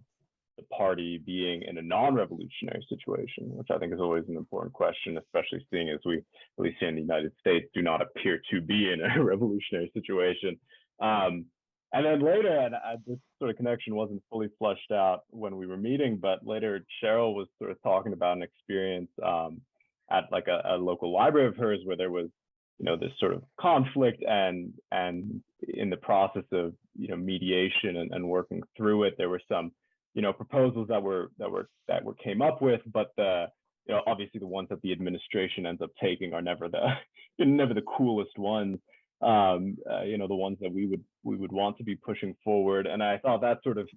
the party being in a non-revolutionary situation, which I think is always an important question, especially seeing as we, at least here in the United States, do not appear to be in a revolutionary situation. And then later, and this sort of connection wasn't fully fleshed out when we were meeting, but later Cheryl was sort of talking about an experience at like a local library of hers where there was, this sort of conflict, and in the process of, mediation and working through it, there were some, proposals that came up with, but obviously the ones that the administration ends up taking are never the coolest ones. The ones that we would want to be pushing forward. And I thought that sort of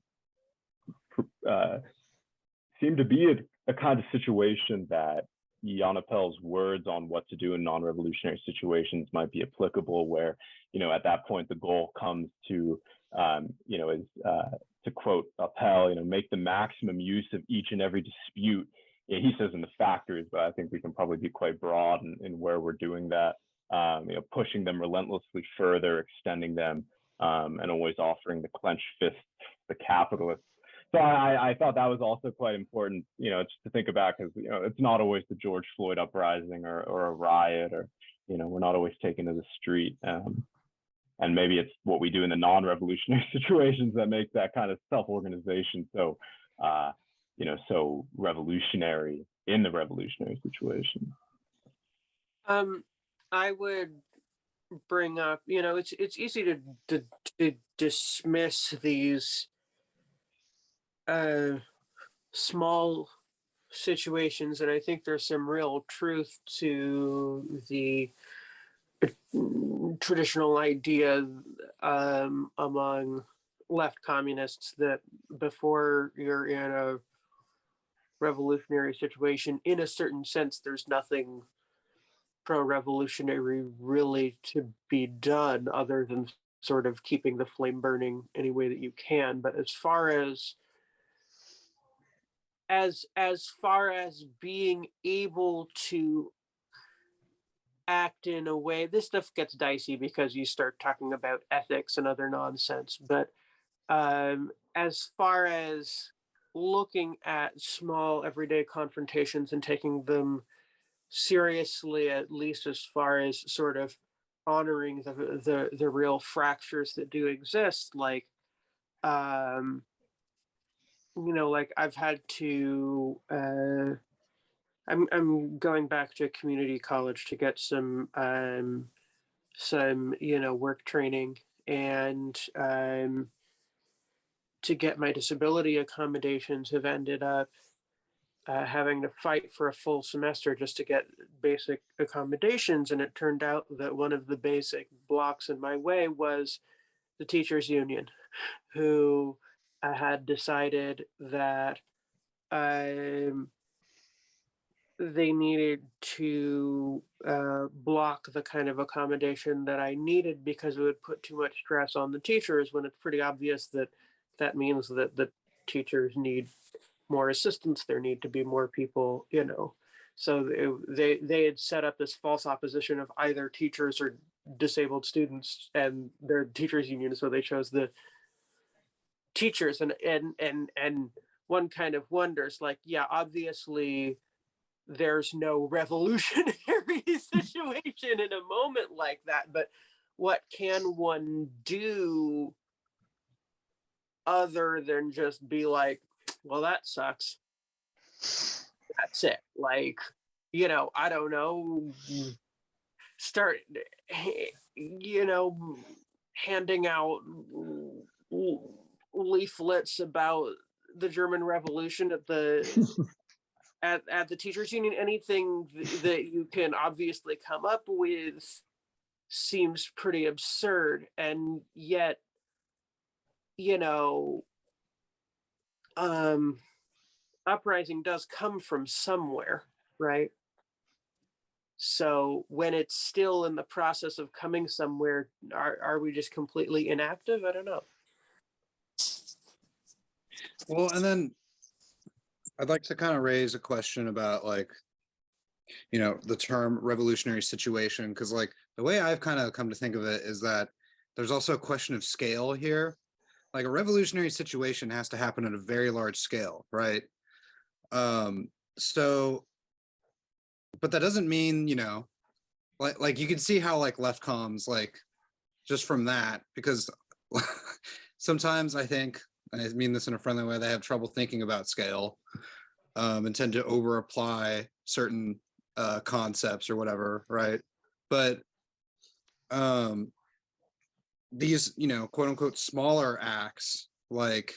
seemed to be a kind of situation that Jan Appel's words on what to do in non-revolutionary situations might be applicable, where, at that point, the goal comes to, to quote Appel, make the maximum use of each and every dispute. He says in the factors, but I think we can probably be quite broad in where we're doing that. Pushing them relentlessly further, extending them, and always offering the clenched fist to the capitalists. So I thought that was also quite important, just to think about, because it's not always the George Floyd uprising or a riot, or we're not always taken to the street, and maybe it's what we do in the non-revolutionary situations that makes that kind of self-organization so so revolutionary in the revolutionary situation. I would bring up, it's easy to dismiss these small situations, and I think there's some real truth to the traditional idea among left communists that before you're in a revolutionary situation, in a certain sense, there's nothing pro-revolutionary really to be done other than sort of keeping the flame burning any way that you can. But as far as being able to act in a way, this stuff gets dicey because you start talking about ethics and other nonsense, but as far as looking at small everyday confrontations and taking them seriously, at least as far as sort of honoring the real fractures that do exist, like like I've had to I'm going back to community college to get some work training, and to get my disability accommodations have ended up having to fight for a full semester just to get basic accommodations. And it turned out that one of the basic blocks in my way was the teachers union, who had decided that they needed to block the kind of accommodation that I needed because it would put too much stress on the teachers, when it's pretty obvious that that means that the teachers need more assistance. There need to be more people, So they had set up this false opposition of either teachers or disabled students, and their teachers union, so they chose the teachers. And one kind of wonders, like, yeah, obviously there's no revolutionary situation in a moment like that, but what can one do other than just be like, well, that sucks, that's it? Like, I don't know, start handing out leaflets about the German Revolution at the at the teachers union. Anything that you can obviously come up with seems pretty absurd, and yet uprising does come from somewhere, right? So when it's still in the process of coming somewhere, are we just completely inactive? I don't know. Well, and then I'd like to kind of raise a question about, like, the term revolutionary situation, because, like, the way I've kind of come to think of it is that there's also a question of scale here. Like a revolutionary situation has to happen at a very large scale, right? So, but that doesn't mean, you know, like you can see how like left comms, like just from that, because sometimes I think, and I mean this in a friendly way, they have trouble thinking about scale, and tend to over apply certain concepts or whatever, right? But these, you know, quote unquote smaller acts, like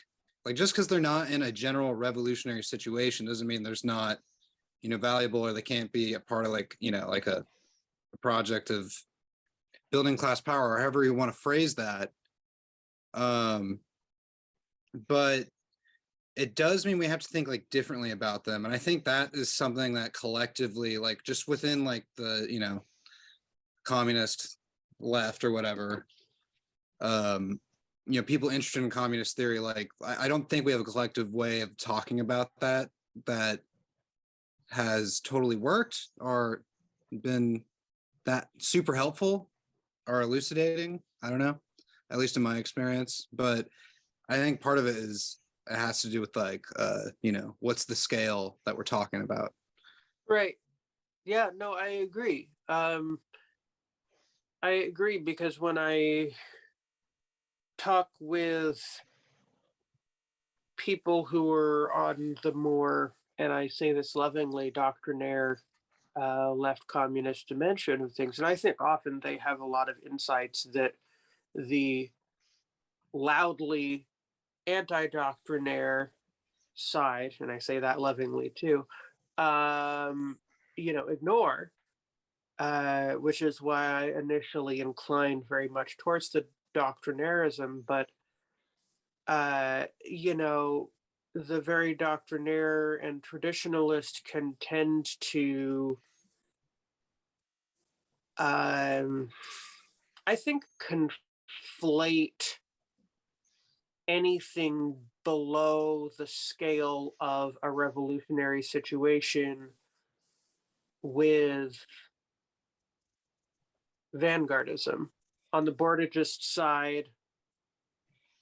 just because they're not in a general revolutionary situation doesn't mean there's not, you know, valuable, or they can't be a part of, like, you know, like a project of building class power, or however you want to phrase that. But it does mean we have to think like differently about them, and I think that is something that collectively, like just within like the, you know, communist left or whatever, you know, people interested in communist theory, like I don't think we have a collective way of talking about that has totally worked or been that super helpful or elucidating. I don't know, at least in my experience. But I think part of it has to do with like, you know, what's the scale that we're talking about? Right. Yeah, no, I agree. I agree, because when I talk with people who are on the more, and I say this lovingly, doctrinaire left communist dimension of things, and I think often they have a lot of insights that the loudly anti-doctrinaire side, and I say that lovingly too, you know, ignore, which is why I initially inclined very much towards the doctrinairism. But you know, the very doctrinaire and traditionalist can tend to, I think, conflate anything below the scale of a revolutionary situation with vanguardism. On the Bordagist side,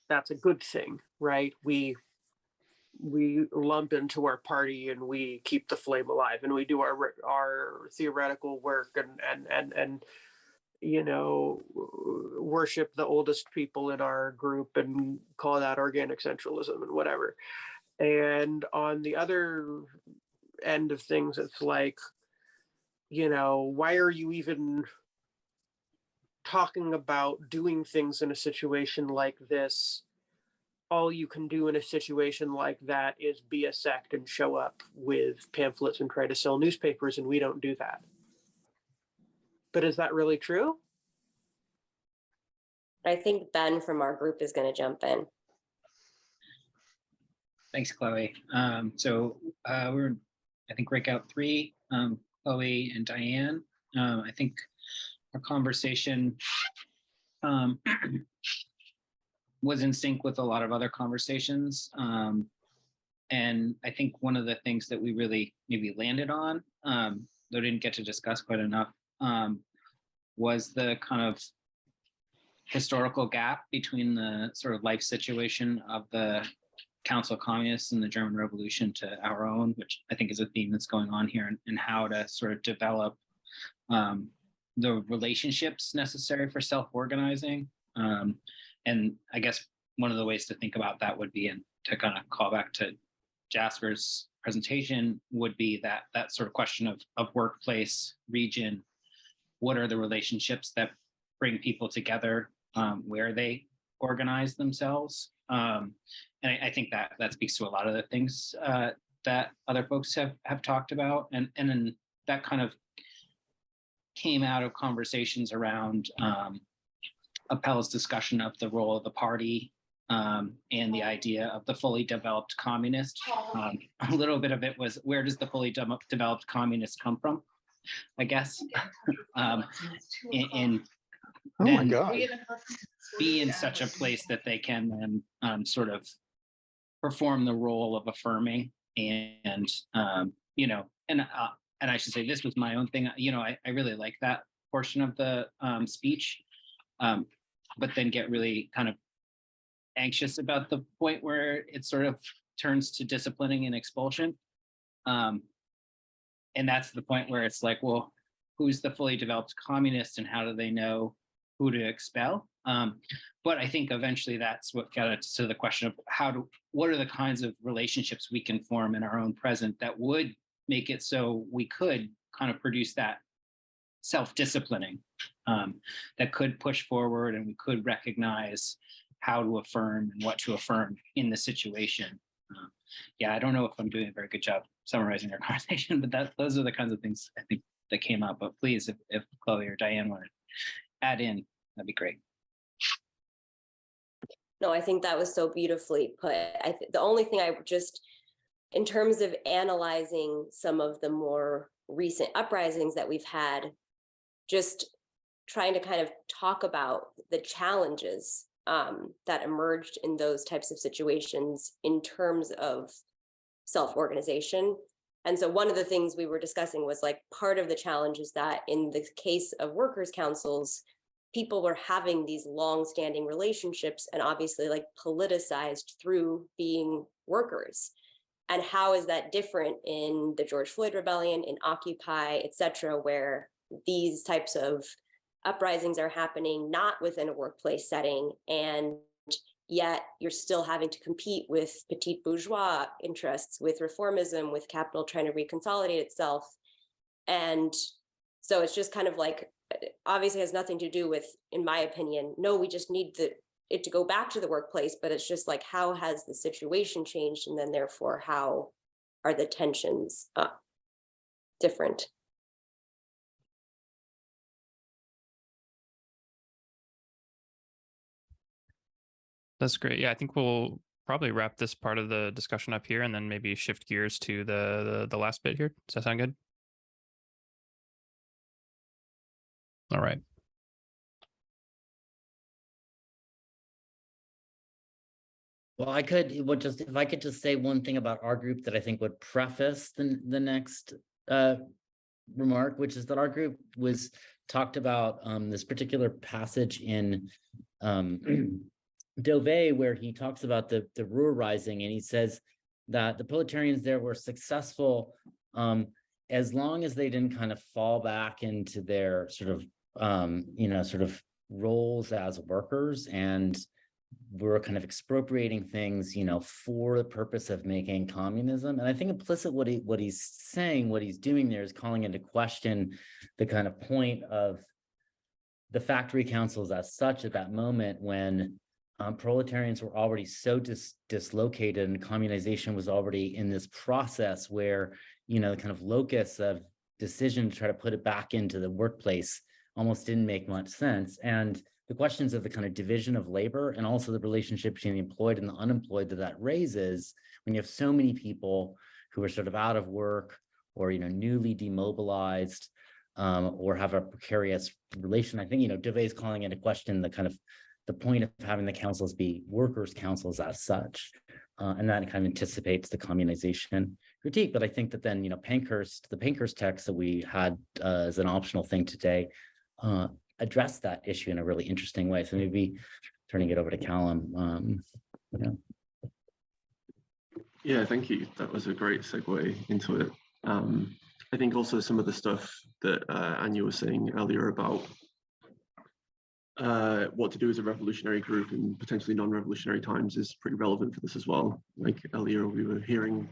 that's a good thing, right? We lump into our party and we keep the flame alive, and we do our theoretical work and you know, worship the oldest people in our group and call that organic centralism and whatever. And on the other end of things, it's like, you know, why are you even talking about doing things in a situation like this? All you can do in a situation like that is be a sect and show up with pamphlets and try to sell newspapers, and we don't do that. But is that really true? I think Ben from our group is going to jump in. Thanks, Chloe. So we're, I think, breakout 3, Chloe and Diane. I think our conversation was in sync with a lot of other conversations. And I think one of the things that we really maybe landed on, though didn't get to discuss quite enough, was the kind of historical gap between the sort of life situation of the Council of Communists and the German Revolution to our own, which I think is a theme that's going on here, and how to sort of develop the relationships necessary for self-organizing. And I guess one of the ways to think about that would be, and to kind of call back to Jasper's presentation, would be that sort of question of workplace, region. What are the relationships that bring people together, where they organize themselves? And I think that speaks to a lot of the things that other folks have talked about. And then that kind of came out of conversations around Appel's discussion of the role of the party, and the idea of the fully developed communist. A little bit of it was, where does the fully developed communist come from, I guess? And oh my God, be in such a place that they can then sort of perform the role of affirming, and you know, and I should say, this was my own thing. You know, I really like that portion of the speech. but then get really kind of anxious about the point where it sort of turns to disciplining and expulsion. And that's the point where it's like, well, who's the fully developed communist and how do they know who to expel? But I think eventually that's what got us to the question of what are the kinds of relationships we can form in our own present that would make it so we could kind of produce that self-disciplining that could push forward, and we could recognize how to affirm and what to affirm in the situation. Yeah, I don't know if I'm doing a very good job summarizing our conversation, but those are the kinds of things I think that came up. But please, if Chloe or Diane want to add in, that'd be great. No, I think that was so beautifully put. The only thing I just, in terms of analyzing some of the more recent uprisings that we've had, just trying to kind of talk about the challenges that emerged in those types of situations in terms of self-organization. And so one of the things we were discussing was like part of the challenge is that in the case of workers' councils, people were having these long-standing relationships and obviously like politicized through being workers. And how is that different in the George Floyd rebellion, in Occupy, et cetera, where these types of uprisings are happening not within a workplace setting, and yet you're still having to compete with petite bourgeois interests, with reformism, with capital trying to reconsolidate itself. And so it's just kind of like, obviously has nothing to do with, in my opinion, no, we just need it to go back to the workplace, but it's just like, how has the situation changed? And then therefore, how are the tensions different? That's great. Yeah, I think we'll probably wrap this part of the discussion up here and then maybe shift gears to the last bit here. Does that sound good? All right. Well, if I could just say one thing about our group that I think would preface the next remark, which is that our group talked about this particular passage in Dove, where he talks about the Ruhr rising, and he says that the proletarians there were successful as long as they didn't kind of fall back into their sort of roles as workers and were kind of expropriating things, for the purpose of making communism. And I think implicit what he's doing there is calling into question the kind of point of the factory councils as such at that moment when proletarians were already so dislocated and communization was already in this process where, the kind of locus of decision to try to put it back into the workplace almost didn't make much sense. And the questions of the kind of division of labor and also the relationship between the employed and the unemployed that raises when you have so many people who are sort of out of work or, newly demobilized or have a precarious relation. I think, Dove is calling into question the point of having the councils be workers' councils as such. And that kind of anticipates the communization critique. But I think that then, the Pankhurst text that we had as an optional thing today address that issue in a really interesting way. So maybe turning it over to Callum. Yeah, thank you. That was a great segue into it. I think also some of the stuff that Anya was saying earlier about what to do as a revolutionary group in potentially non-revolutionary times is pretty relevant for this as well. Like earlier we were hearing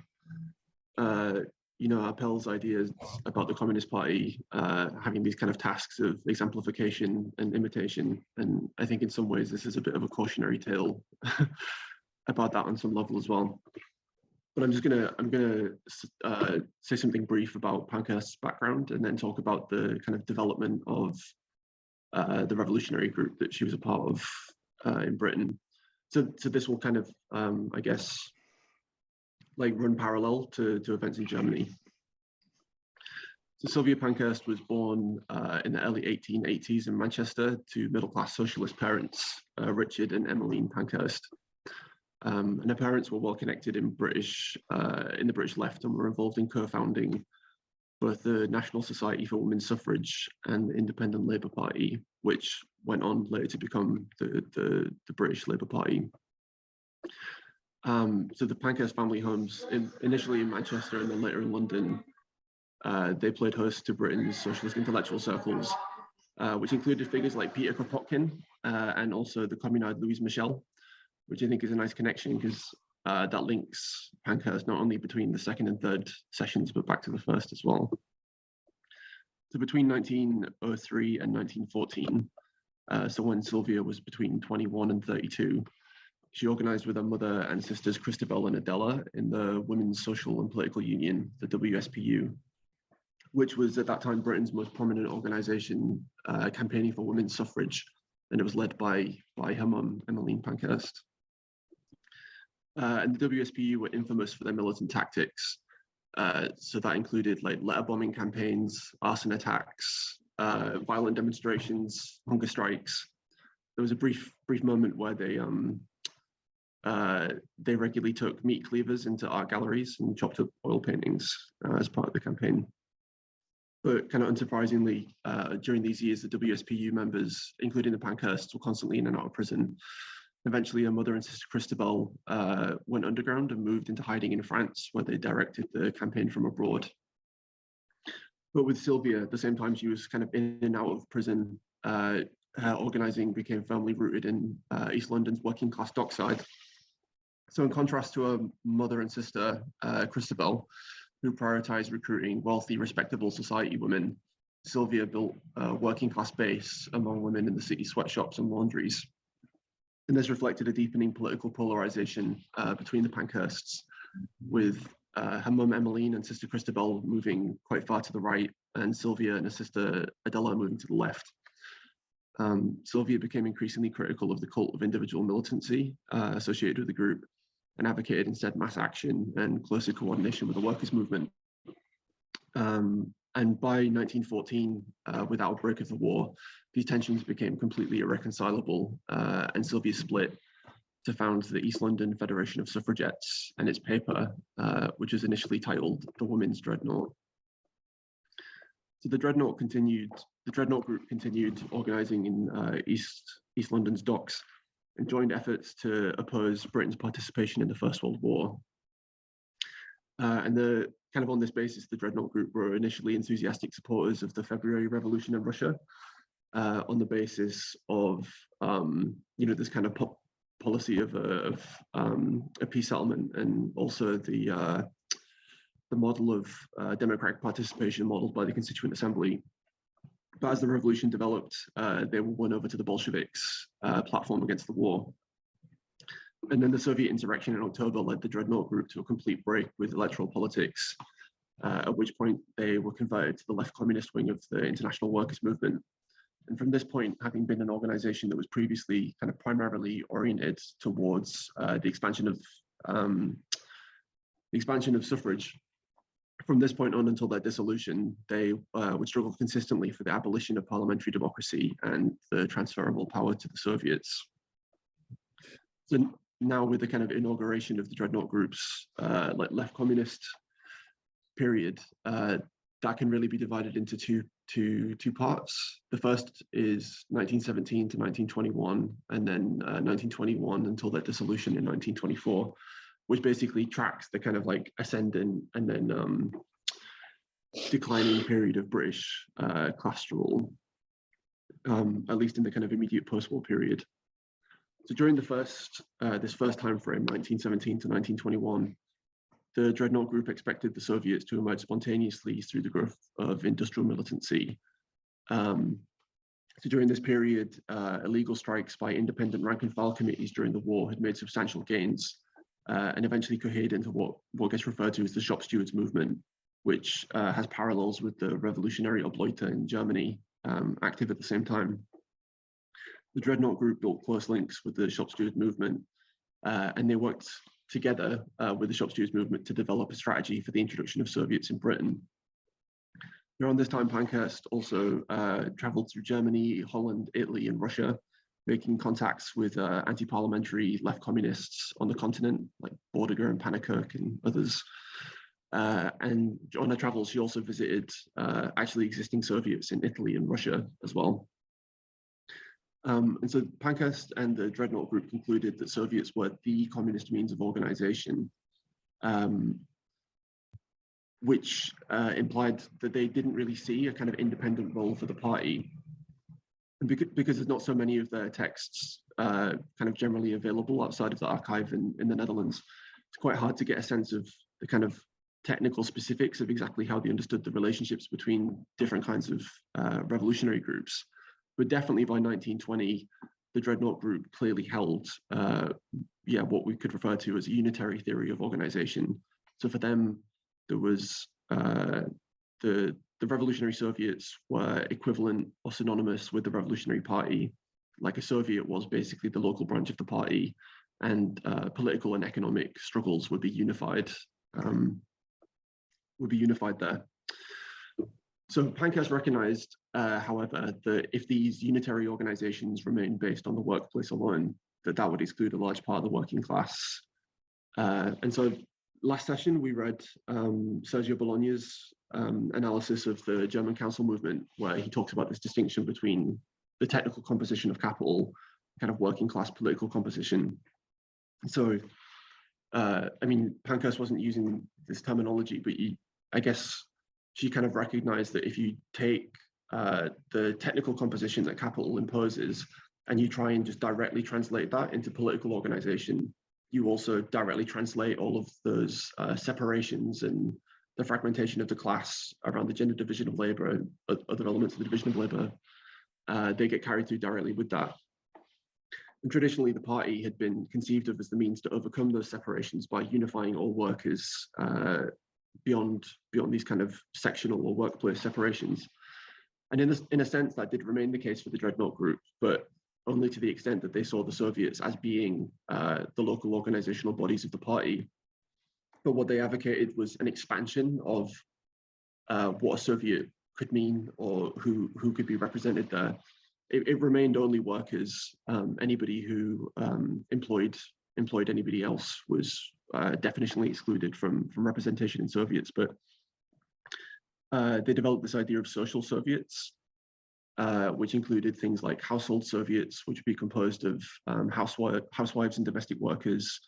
Appel's ideas about the Communist Party having these kind of tasks of exemplification and imitation. And I think in some ways this is a bit of a cautionary tale about that on some level as well. But I'm gonna say something brief about Pankhurst's background and then talk about the kind of development of the revolutionary group that she was a part of in Britain. So this will kind of, I guess, like run parallel to events in Germany. So Sylvia Pankhurst was born in the early 1880s in Manchester to middle-class socialist parents, Richard and Emmeline Pankhurst. And her parents were well connected in the British left and were involved in co-founding both the National Society for Women's Suffrage and the Independent Labour Party, which went on later to become the British Labour Party. So the Pankhurst family homes, initially in Manchester and then later in London, they played host to Britain's socialist intellectual circles, which included figures like Peter Kropotkin and also the communard Louise Michel, which I think is a nice connection because that links Pankhurst not only between the second and third sessions, but back to the first as well. So between 1903 and 1914, so when Sylvia was between 21 and 32, she organized with her mother and sisters Christabel and Adela in the Women's Social and Political Union, the WSPU, which was at that time Britain's most prominent organization campaigning for women's suffrage, and it was led by her mum, Emmeline Pankhurst. And the WSPU were infamous for their militant tactics. So that included like letter bombing campaigns, arson attacks, violent demonstrations, hunger strikes. There was a brief moment where they regularly took meat cleavers into art galleries and chopped up oil paintings as part of the campaign. But kind of unsurprisingly, during these years, the WSPU members, including the Pankhursts, were constantly in and out of prison. Eventually, her mother and sister Christabel went underground and moved into hiding in France, where they directed the campaign from abroad. But with Sylvia, at the same time she was kind of in and out of prison, her organising became firmly rooted in East London's working class dockside. So in contrast to her mother and sister, Christabel, who prioritised recruiting wealthy, respectable society women, Sylvia built a working class base among women in the city sweatshops and laundries. And this reflected a deepening political polarisation between the Pankhursts, with her mum Emmeline and sister Christabel moving quite far to the right, and Sylvia and her sister Adela moving to the left. Sylvia became increasingly critical of the cult of individual militancy associated with the group, and advocated instead mass action and closer coordination with the workers' movement. And by 1914, with the outbreak of the war, these tensions became completely irreconcilable, and Sylvia split to found the East London Federation of Suffragettes and its paper, which was initially titled The Women's Dreadnought. So the Dreadnought group continued organising in East London's docks and joined efforts to oppose Britain's participation in the First World War. And kind of on this basis, the Dreadnought group were initially enthusiastic supporters of the February Revolution in Russia, on the basis of this kind of policy of a peace settlement, and also the model of democratic participation modeled by the Constituent Assembly. But as the revolution developed, they were won over to the Bolsheviks' platform against the war. And then the Soviet insurrection in October led the Dreadnought group to a complete break with electoral politics, at which point they were converted to the left communist wing of the international workers' movement. And from this point, having been an organization that was previously kind of primarily oriented towards the expansion of suffrage, from this point on until their dissolution, they would struggle consistently for the abolition of parliamentary democracy and the transferable power to the Soviets. So now, with the kind of inauguration of the Dreadnought group's like left communist period, that can really be divided into two parts. The first is 1917 to 1921, and then 1921 until their dissolution in 1924, which basically tracks the kind of like ascendant and then declining period of British class struggle, at least in the kind of immediate post-war period. So during this first time frame, 1917 to 1921, the Dreadnought group expected the Soviets to emerge spontaneously through the growth of industrial militancy. So during this period, illegal strikes by independent rank and file committees during the war had made substantial gains, and eventually cohered into what gets referred to as the shop stewards movement, which has parallels with the revolutionary Obleute in Germany, active at the same time. The Dreadnought group built close links with the shop stewards movement, and they worked together with the shop stewards movement to develop a strategy for the introduction of Soviets in Britain. Around this time, Pankhurst also traveled through Germany, Holland, Italy, and Russia, making contacts with anti-parliamentary left communists on the continent, like Bordiger and Pankhurst and others. And on her travels, she also visited actually existing Soviets in Italy and Russia as well. And so Pankhurst and the Dreadnought Group concluded that Soviets were the communist means of organization, which implied that they didn't really see a kind of independent role for the party. And because there's not so many of their texts kind of generally available outside of the archive in the Netherlands, it's quite hard to get a sense of the kind of technical specifics of exactly how they understood the relationships between different kinds of revolutionary groups. But definitely by 1920, the Dreadnought Group clearly held what we could refer to as a unitary theory of organization. So for them, there was the revolutionary Soviets were equivalent or synonymous with the Revolutionary Party. Like a Soviet was basically the local branch of the party, and political and economic struggles would be unified. There. So Pankhurst recognized, however, that if these unitary organizations remained based on the workplace alone, that would exclude a large part of the working class. And so last session, we read Sergio Bologna's analysis of the German council movement, where he talks about this distinction between the technical composition of capital, kind of working class political composition. So, I mean, Pankhurst wasn't using this terminology, but I guess she kind of recognized that if you take the technical composition that capital imposes and you try and just directly translate that into political organization, you also directly translate all of those separations and the fragmentation of the class around the gender division of labor and other elements of the division of labor. They get carried through directly with that. And traditionally, the party had been conceived of as the means to overcome those separations by unifying all workers beyond these kind of sectional or workplace separations. And in a sense, that did remain the case for the Dreadnought Group, but only to the extent that they saw the Soviets as being the local organizational bodies of the party. But what they advocated was an expansion of what a Soviet could mean or who could be represented there. It remained only workers. Anybody who employed anybody else was definitionally excluded from representation in Soviets. But they developed this idea of social Soviets, which included things like household Soviets, which would be composed of housewives and domestic workers,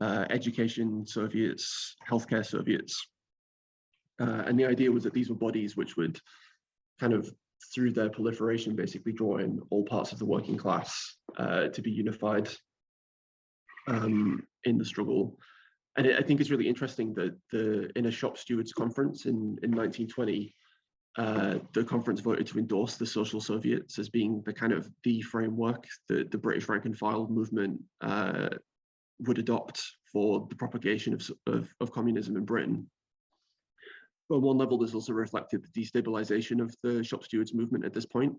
education Soviets, healthcare Soviets. And the idea was that these were bodies which would kind of, through their proliferation, basically draw in all parts of the working class to be unified in the struggle. And I think it's really interesting that in a shop stewards conference in 1920, the conference voted to endorse the social Soviets as being the kind of the framework that the British rank and file movement would adopt for the propagation of communism in Britain. But on one level, this also reflected the destabilization of the shop stewards movement at this point,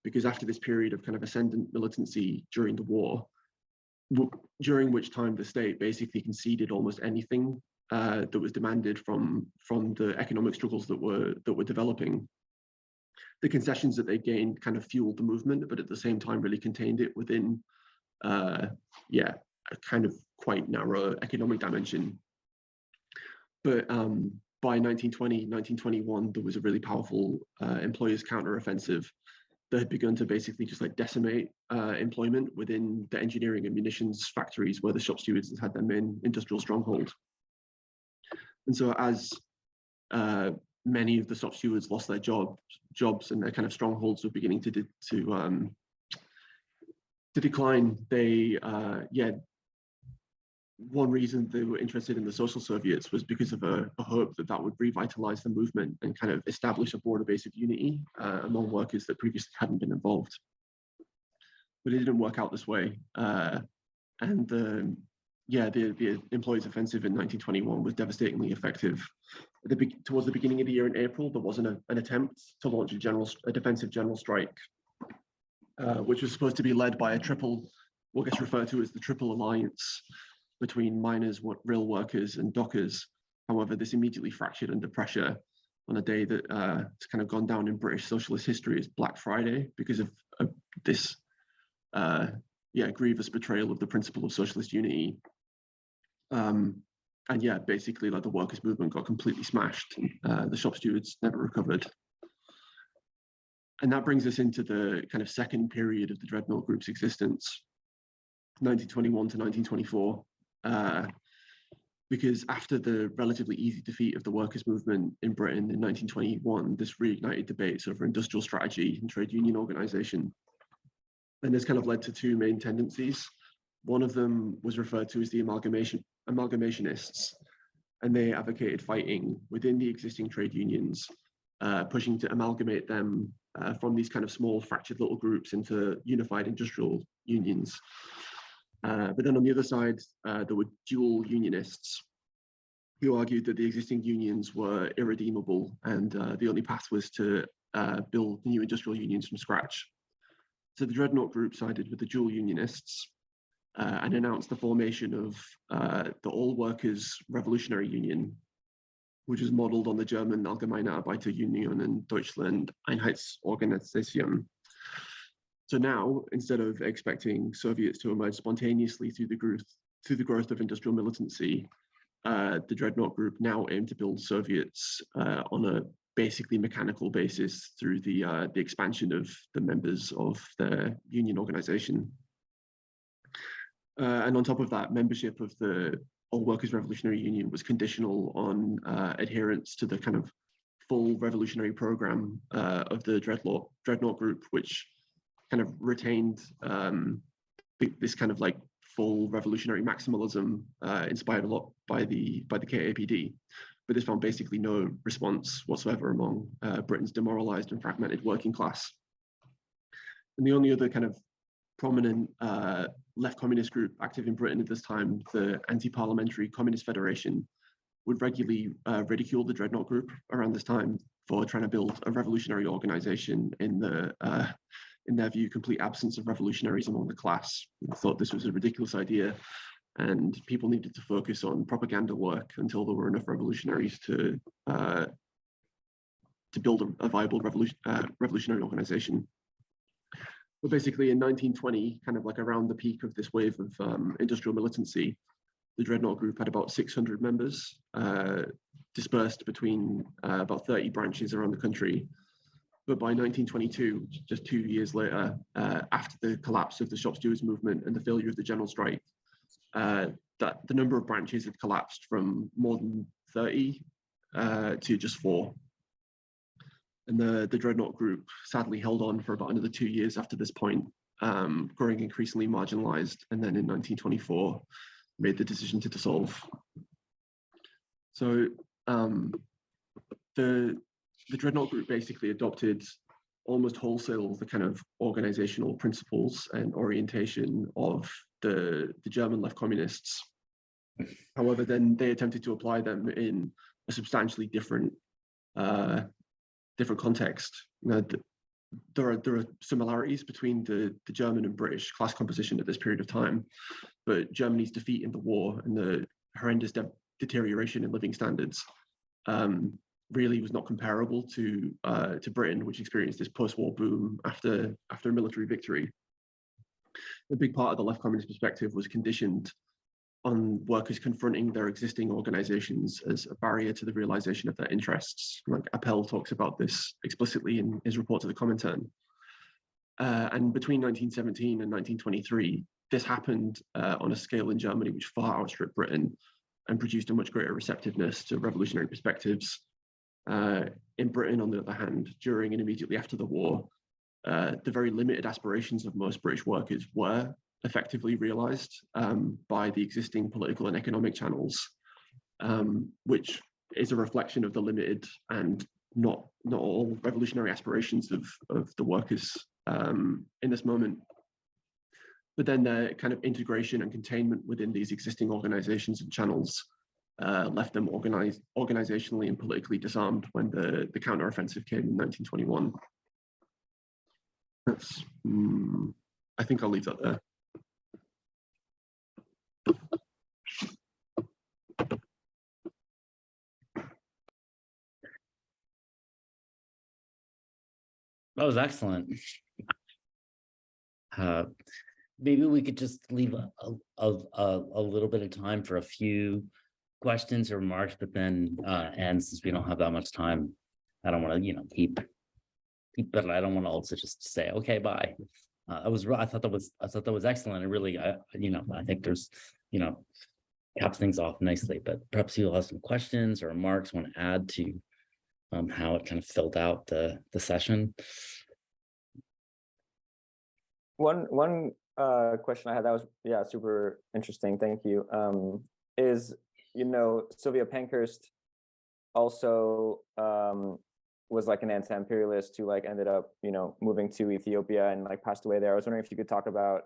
because after this period of kind of ascendant militancy during the war, during which time the state basically conceded almost anything that was demanded from the economic struggles that were developing, the concessions that they gained kind of fueled the movement, but at the same time really contained it within a kind of quite narrow economic dimension. But by 1920, 1921, there was a really powerful employers' counteroffensive that had begun to basically just like decimate employment within the engineering and munitions factories where the shop stewards had their main industrial stronghold. And so as many of the shop stewards lost their jobs and their kind of strongholds were beginning to decline, they one reason they were interested in the social Soviets was because of a hope that would revitalize the movement and kind of establish a broader base of unity among workers that previously hadn't been involved. But it didn't work out this way. And the employees' offensive in 1921 was devastatingly effective. Towards the beginning of the year in April, there was an attempt to launch a defensive general strike, which was supposed to be led by what gets referred to as the Triple Alliance between miners, rail workers, and dockers. However, this immediately fractured under pressure on a day that has kind of gone down in British socialist history as Black Friday because of this grievous betrayal of the principle of socialist unity. Basically, like the workers' movement got completely smashed. The shop stewards never recovered. And that brings us into the kind of second period of the Dreadnought Group's existence, 1921 to 1924. Because after the relatively easy defeat of the workers' movement in Britain in 1921, this reignited debates over industrial strategy and trade union organization. And this kind of led to two main tendencies. One of them was referred to as the amalgamationists, and they advocated fighting within the existing trade unions, pushing to amalgamate them from these kind of small fractured little groups into unified industrial unions. But then on the other side, there were dual unionists who argued that the existing unions were irredeemable and the only path was to build new industrial unions from scratch. So the Dreadnought Group sided with the dual unionists and announced the formation of the All Workers Revolutionary Union, which was modeled on the German Allgemeine Arbeiterunion and Deutschland Einheitsorganisation. So now, instead of expecting Soviets to emerge spontaneously through the growth of industrial militancy, the Dreadnought Group now aimed to build Soviets on a basically mechanical basis through the expansion of the members of their union organization. And on top of that, membership of the All Workers Revolutionary Union was conditional on adherence to the kind of full revolutionary program of the Dreadnought Group, which kind of retained this kind of like full revolutionary maximalism inspired a lot by the KAPD, but this found basically no response whatsoever among Britain's demoralized and fragmented working class. And the only other kind of prominent left communist group active in Britain at this time, the Anti-Parliamentary Communist Federation, would regularly ridicule the Dreadnought Group around this time for trying to build a revolutionary organization in their view, complete absence of revolutionaries among the class. They thought this was a ridiculous idea and people needed to focus on propaganda work until there were enough revolutionaries to build a viable revolutionary organization. But basically in 1920, kind of like around the peak of this wave of industrial militancy, the Dreadnought Group had about 600 members dispersed between about 30 branches around the country. But by 1922, just 2 years later, after the collapse of the shop stewards movement and the failure of the general strike, that the number of branches had collapsed from more than 30 to just 4. And the Dreadnought Group sadly held on for about another 2 years after this point, growing increasingly marginalized, and then in 1924 made the decision to dissolve. So the Dreadnought Group basically adopted almost wholesale the kind of organizational principles and orientation of the German left communists. However, then they attempted to apply them in a substantially different context. You know, there are similarities between the German and British class composition at this period of time, but Germany's defeat in the war and the horrendous deterioration in living standards really was not comparable to Britain, which experienced this post-war boom after a military victory. A big part of the left communist perspective was conditioned on workers confronting their existing organizations as a barrier to the realization of their interests. Like Appel talks about this explicitly in his report to the Comintern. And between 1917 and 1923, this happened on a scale in Germany which far outstripped Britain and produced a much greater receptiveness to revolutionary perspectives. In Britain, on the other hand, during and immediately after the war, the very limited aspirations of most British workers were effectively realized by the existing political and economic channels, which is a reflection of the limited and not all revolutionary aspirations of the workers in this moment. But then the kind of integration and containment within these existing organizations and channels left them organizationally and politically disarmed when the counteroffensive came in 1921. That's, I think I'll leave that there. That was excellent. Maybe we could just leave a little bit of time for a few questions or remarks, but then and since we don't have that much time, I don't want to keep but I don't want to also just say, okay, bye. I thought that was excellent. And really, I think there's, caps things off nicely, but perhaps you'll have some questions or remarks want to add to how it kind of filled out the session. One question I had that was super interesting. Thank you. Is Sylvia Pankhurst also was like an anti-imperialist who like ended up moving to Ethiopia and like passed away there. I was wondering if you could talk about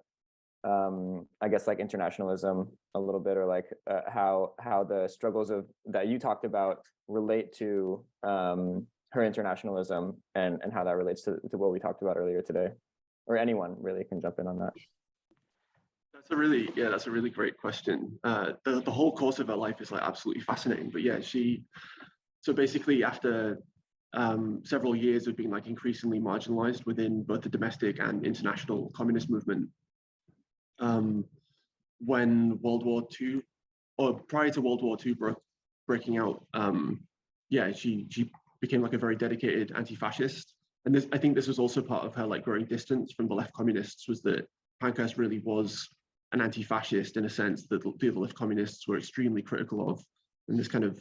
I guess like internationalism a little bit, or like how the struggles that you talked about relate to her internationalism and how that relates to what we talked about earlier today, or anyone really can jump in on that. That's a really great question. The whole course of her life is like absolutely fascinating. But yeah, so basically after several years of being like increasingly marginalized within both the domestic and international communist movement, when World War II, or prior to World War II breaking out, she became like a very dedicated anti-fascist. And I think this was also part of her like growing distance from the left communists, was that Pankhurst really was an anti-fascist in a sense that the left communists were extremely critical of, and this kind of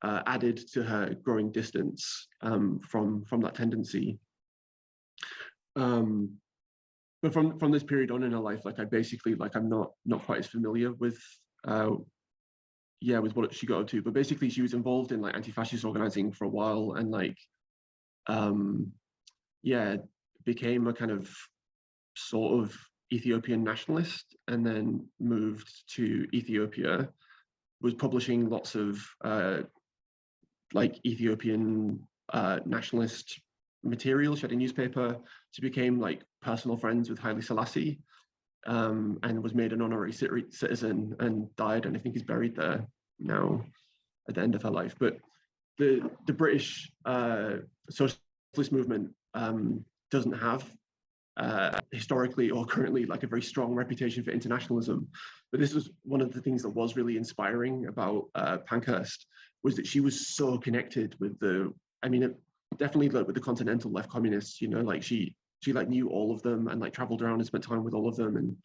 added to her growing distance from that tendency. But from this period on in her life, like I basically I'm not quite as familiar with with what she got up to. But basically she was involved in like anti-fascist organizing for a while, and became a kind of sort of Ethiopian nationalist, and then moved to Ethiopia, was publishing lots of Ethiopian nationalist material. She had a newspaper. She became like personal friends with Haile Selassie, and was made an honorary citizen and died, and I think he's buried there now at the end of her life. But the British socialist movement doesn't have historically or currently like a very strong reputation for internationalism. But this was one of the things that was really inspiring about Pankhurst, was that she was so connected with definitely like with the continental left communists. She like knew all of them and like traveled around and spent time with all of them. And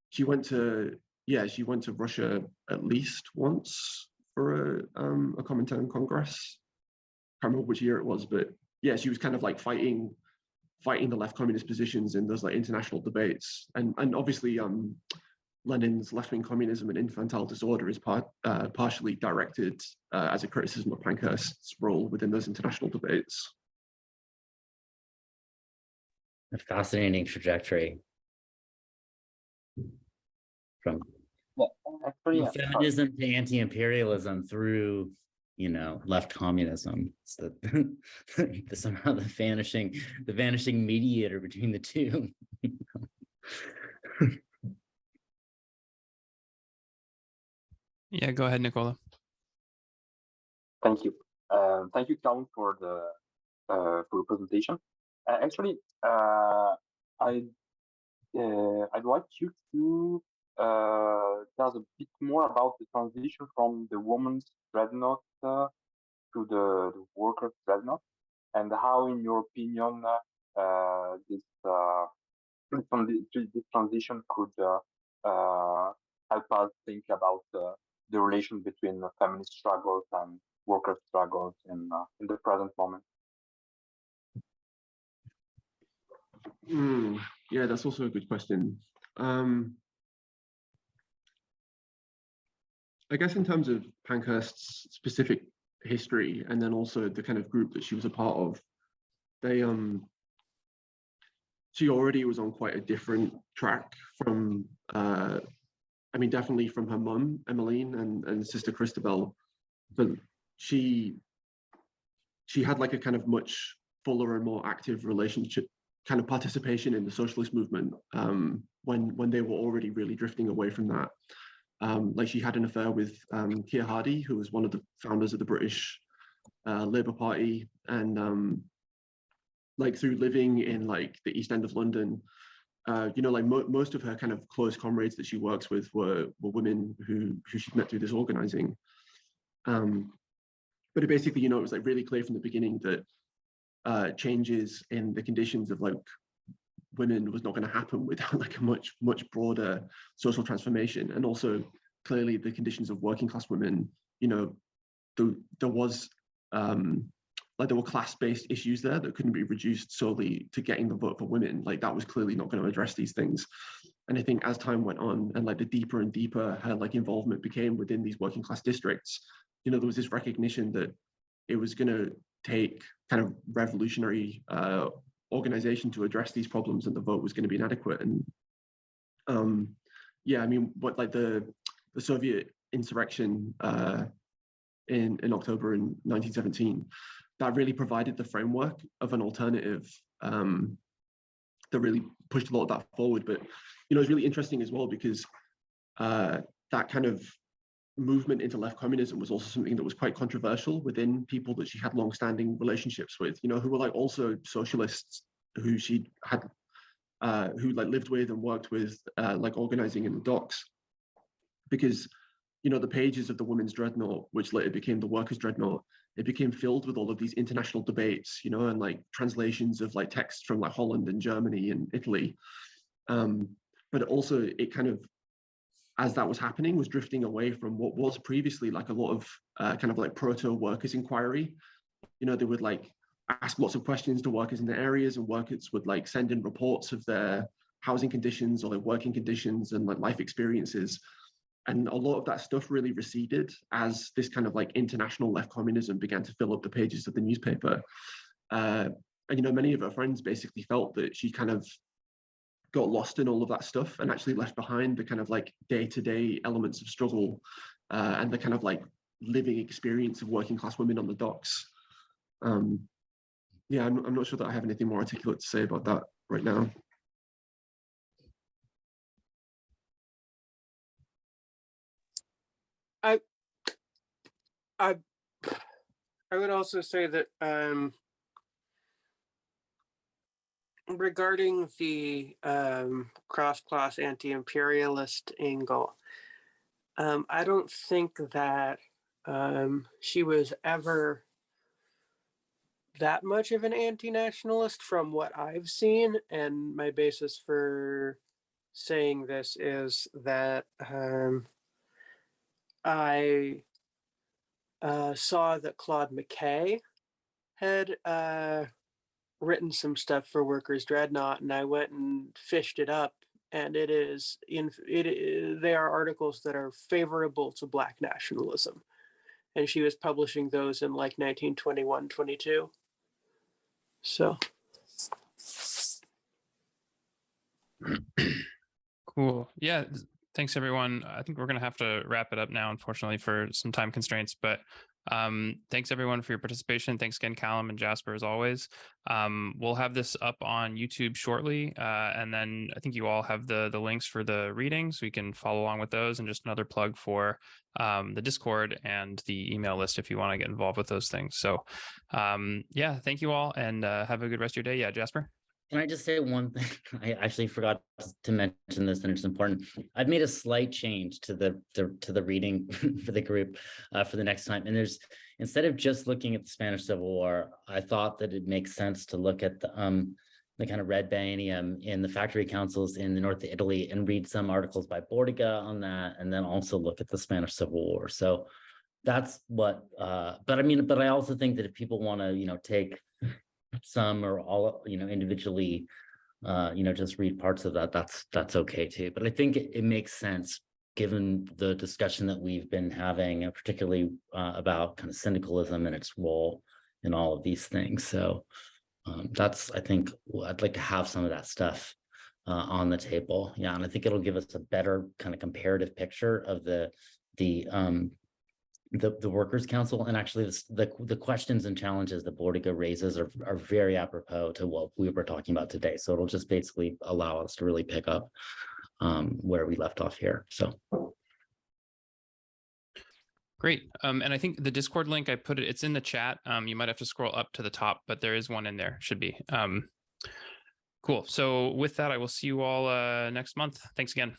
she went to Russia at least once for a Comintern Congress. Can't remember which year it was, but yeah, she was kind of like fighting the left communist positions in those like international debates. And obviously Lenin's left-wing communism and infantile disorder is partially directed as a criticism of Pankhurst's role within those international debates. A fascinating trajectory from feminism to anti-imperialism through left communism. So somehow the vanishing mediator between the two. Yeah, go ahead, Nicola. Thank you. Thank you, Count, for the presentation. Actually, I'd like you to tell us a bit more about the transition from the woman's dreadnought to the workers' dreadnought, and how, in your opinion, this transition could help us think about the relation between feminist struggles and workers' struggles in the present moment. Yeah, that's also a good question. I guess in terms of Pankhurst's specific history, and then also the kind of group that she was a part of, she already was on quite a different track from, definitely from her mum, Emmeline, and sister Christabel, but she had like a kind of much fuller and more active relationship, kind of participation in the socialist movement when they were already really drifting away from that. She had an affair with Keir Hardie, who was one of the founders of the British Labour Party, and through living in like the East End of London, most of her kind of close comrades that she works with were women who she'd met through this organizing. But it basically, it was like really clear from the beginning that changes in the conditions of like women was not going to happen without like a much broader social transformation. And also clearly the conditions of working class women, you know, there was like there were class-based issues there that couldn't be reduced solely to getting the vote for women. Like that was clearly not going to address these things. And I think as time went on and like the deeper and deeper her like involvement became within these working class districts, you know, there was this recognition that it was going to take kind of revolutionary organization to address these problems, and the vote was going to be inadequate. And yeah, I mean, what like the Soviet insurrection in October in 1917, that really provided the framework of an alternative that really pushed a lot of that forward. But you know, it's really interesting as well because that kind of movement into left communism was also something that was quite controversial within people that she had long-standing relationships with, you know, who were like also socialists who she had who like lived with and worked with like organizing in the docks. Because you know, the pages of the Women's Dreadnought, which later became the Workers' Dreadnought, it became filled with all of these international debates, you know, and like translations of like texts from like Holland and Germany and Italy. But also it kind of, as that was happening, was drifting away from what was previously like a lot of kind of like proto-workers inquiry. You know, they would like ask lots of questions to workers in the areas, and workers would like send in reports of their housing conditions or their working conditions and like life experiences. And a lot of that stuff really receded as this kind of like international left communism began to fill up the pages of the newspaper. And, you know, many of her friends basically felt that she kind of got lost in all of that stuff and actually left behind the kind of like day-to-day elements of struggle and the kind of like living experience of working class women on the docks. Yeah, I'm not sure that I have anything more articulate to say about that right now. I would also say that regarding the cross-class anti-imperialist angle, I don't think that she was ever that much of an anti-nationalist from what I've seen. And my basis for saying this is that I saw that Claude McKay had written some stuff for Workers' Dreadnought, and I went and fished it up, and they are articles that are favorable to Black nationalism, and she was publishing those in like 1921-22. So cool. Yeah, thanks everyone. I think we're going to have to wrap it up now, unfortunately, for some time constraints, but thanks everyone for your participation. Thanks again, Callum and Jasper, as always. We'll have this up on YouTube shortly, and then I think you all have the links for the readings, so you can follow along with those. And just another plug for the Discord and the email list if you want to get involved with those things. So yeah, thank you all, and have a good rest of your day. Yeah, Jasper? Can I just say one thing? I actually forgot to mention this, and it's important. I've made a slight change to the reading for the group for the next time. And there's, instead of just looking at the Spanish Civil War, I thought that it makes sense to look at the kind of red biennium in the factory councils in the north of Italy and read some articles by Bordiga on that, and then also look at the Spanish Civil War. So that's what. But I also think that if people want to, take some or all, individually, just read parts of that, that's okay too. But I think it makes sense given the discussion that we've been having, particularly about kind of syndicalism and its role in all of these things. So I think I'd like to have some of that stuff on the table. Yeah, and I think it'll give us a better kind of comparative picture of the Workers' Council, and actually the questions and challenges that Bordiga raises are very apropos to what we were talking about today. So it'll just basically allow us to really pick up where we left off here. So great. And I think the Discord link, I put it's in the chat. You might have to scroll up to the top, but there is one in there, should be. Cool. So with that, I will see you all next month. Thanks again.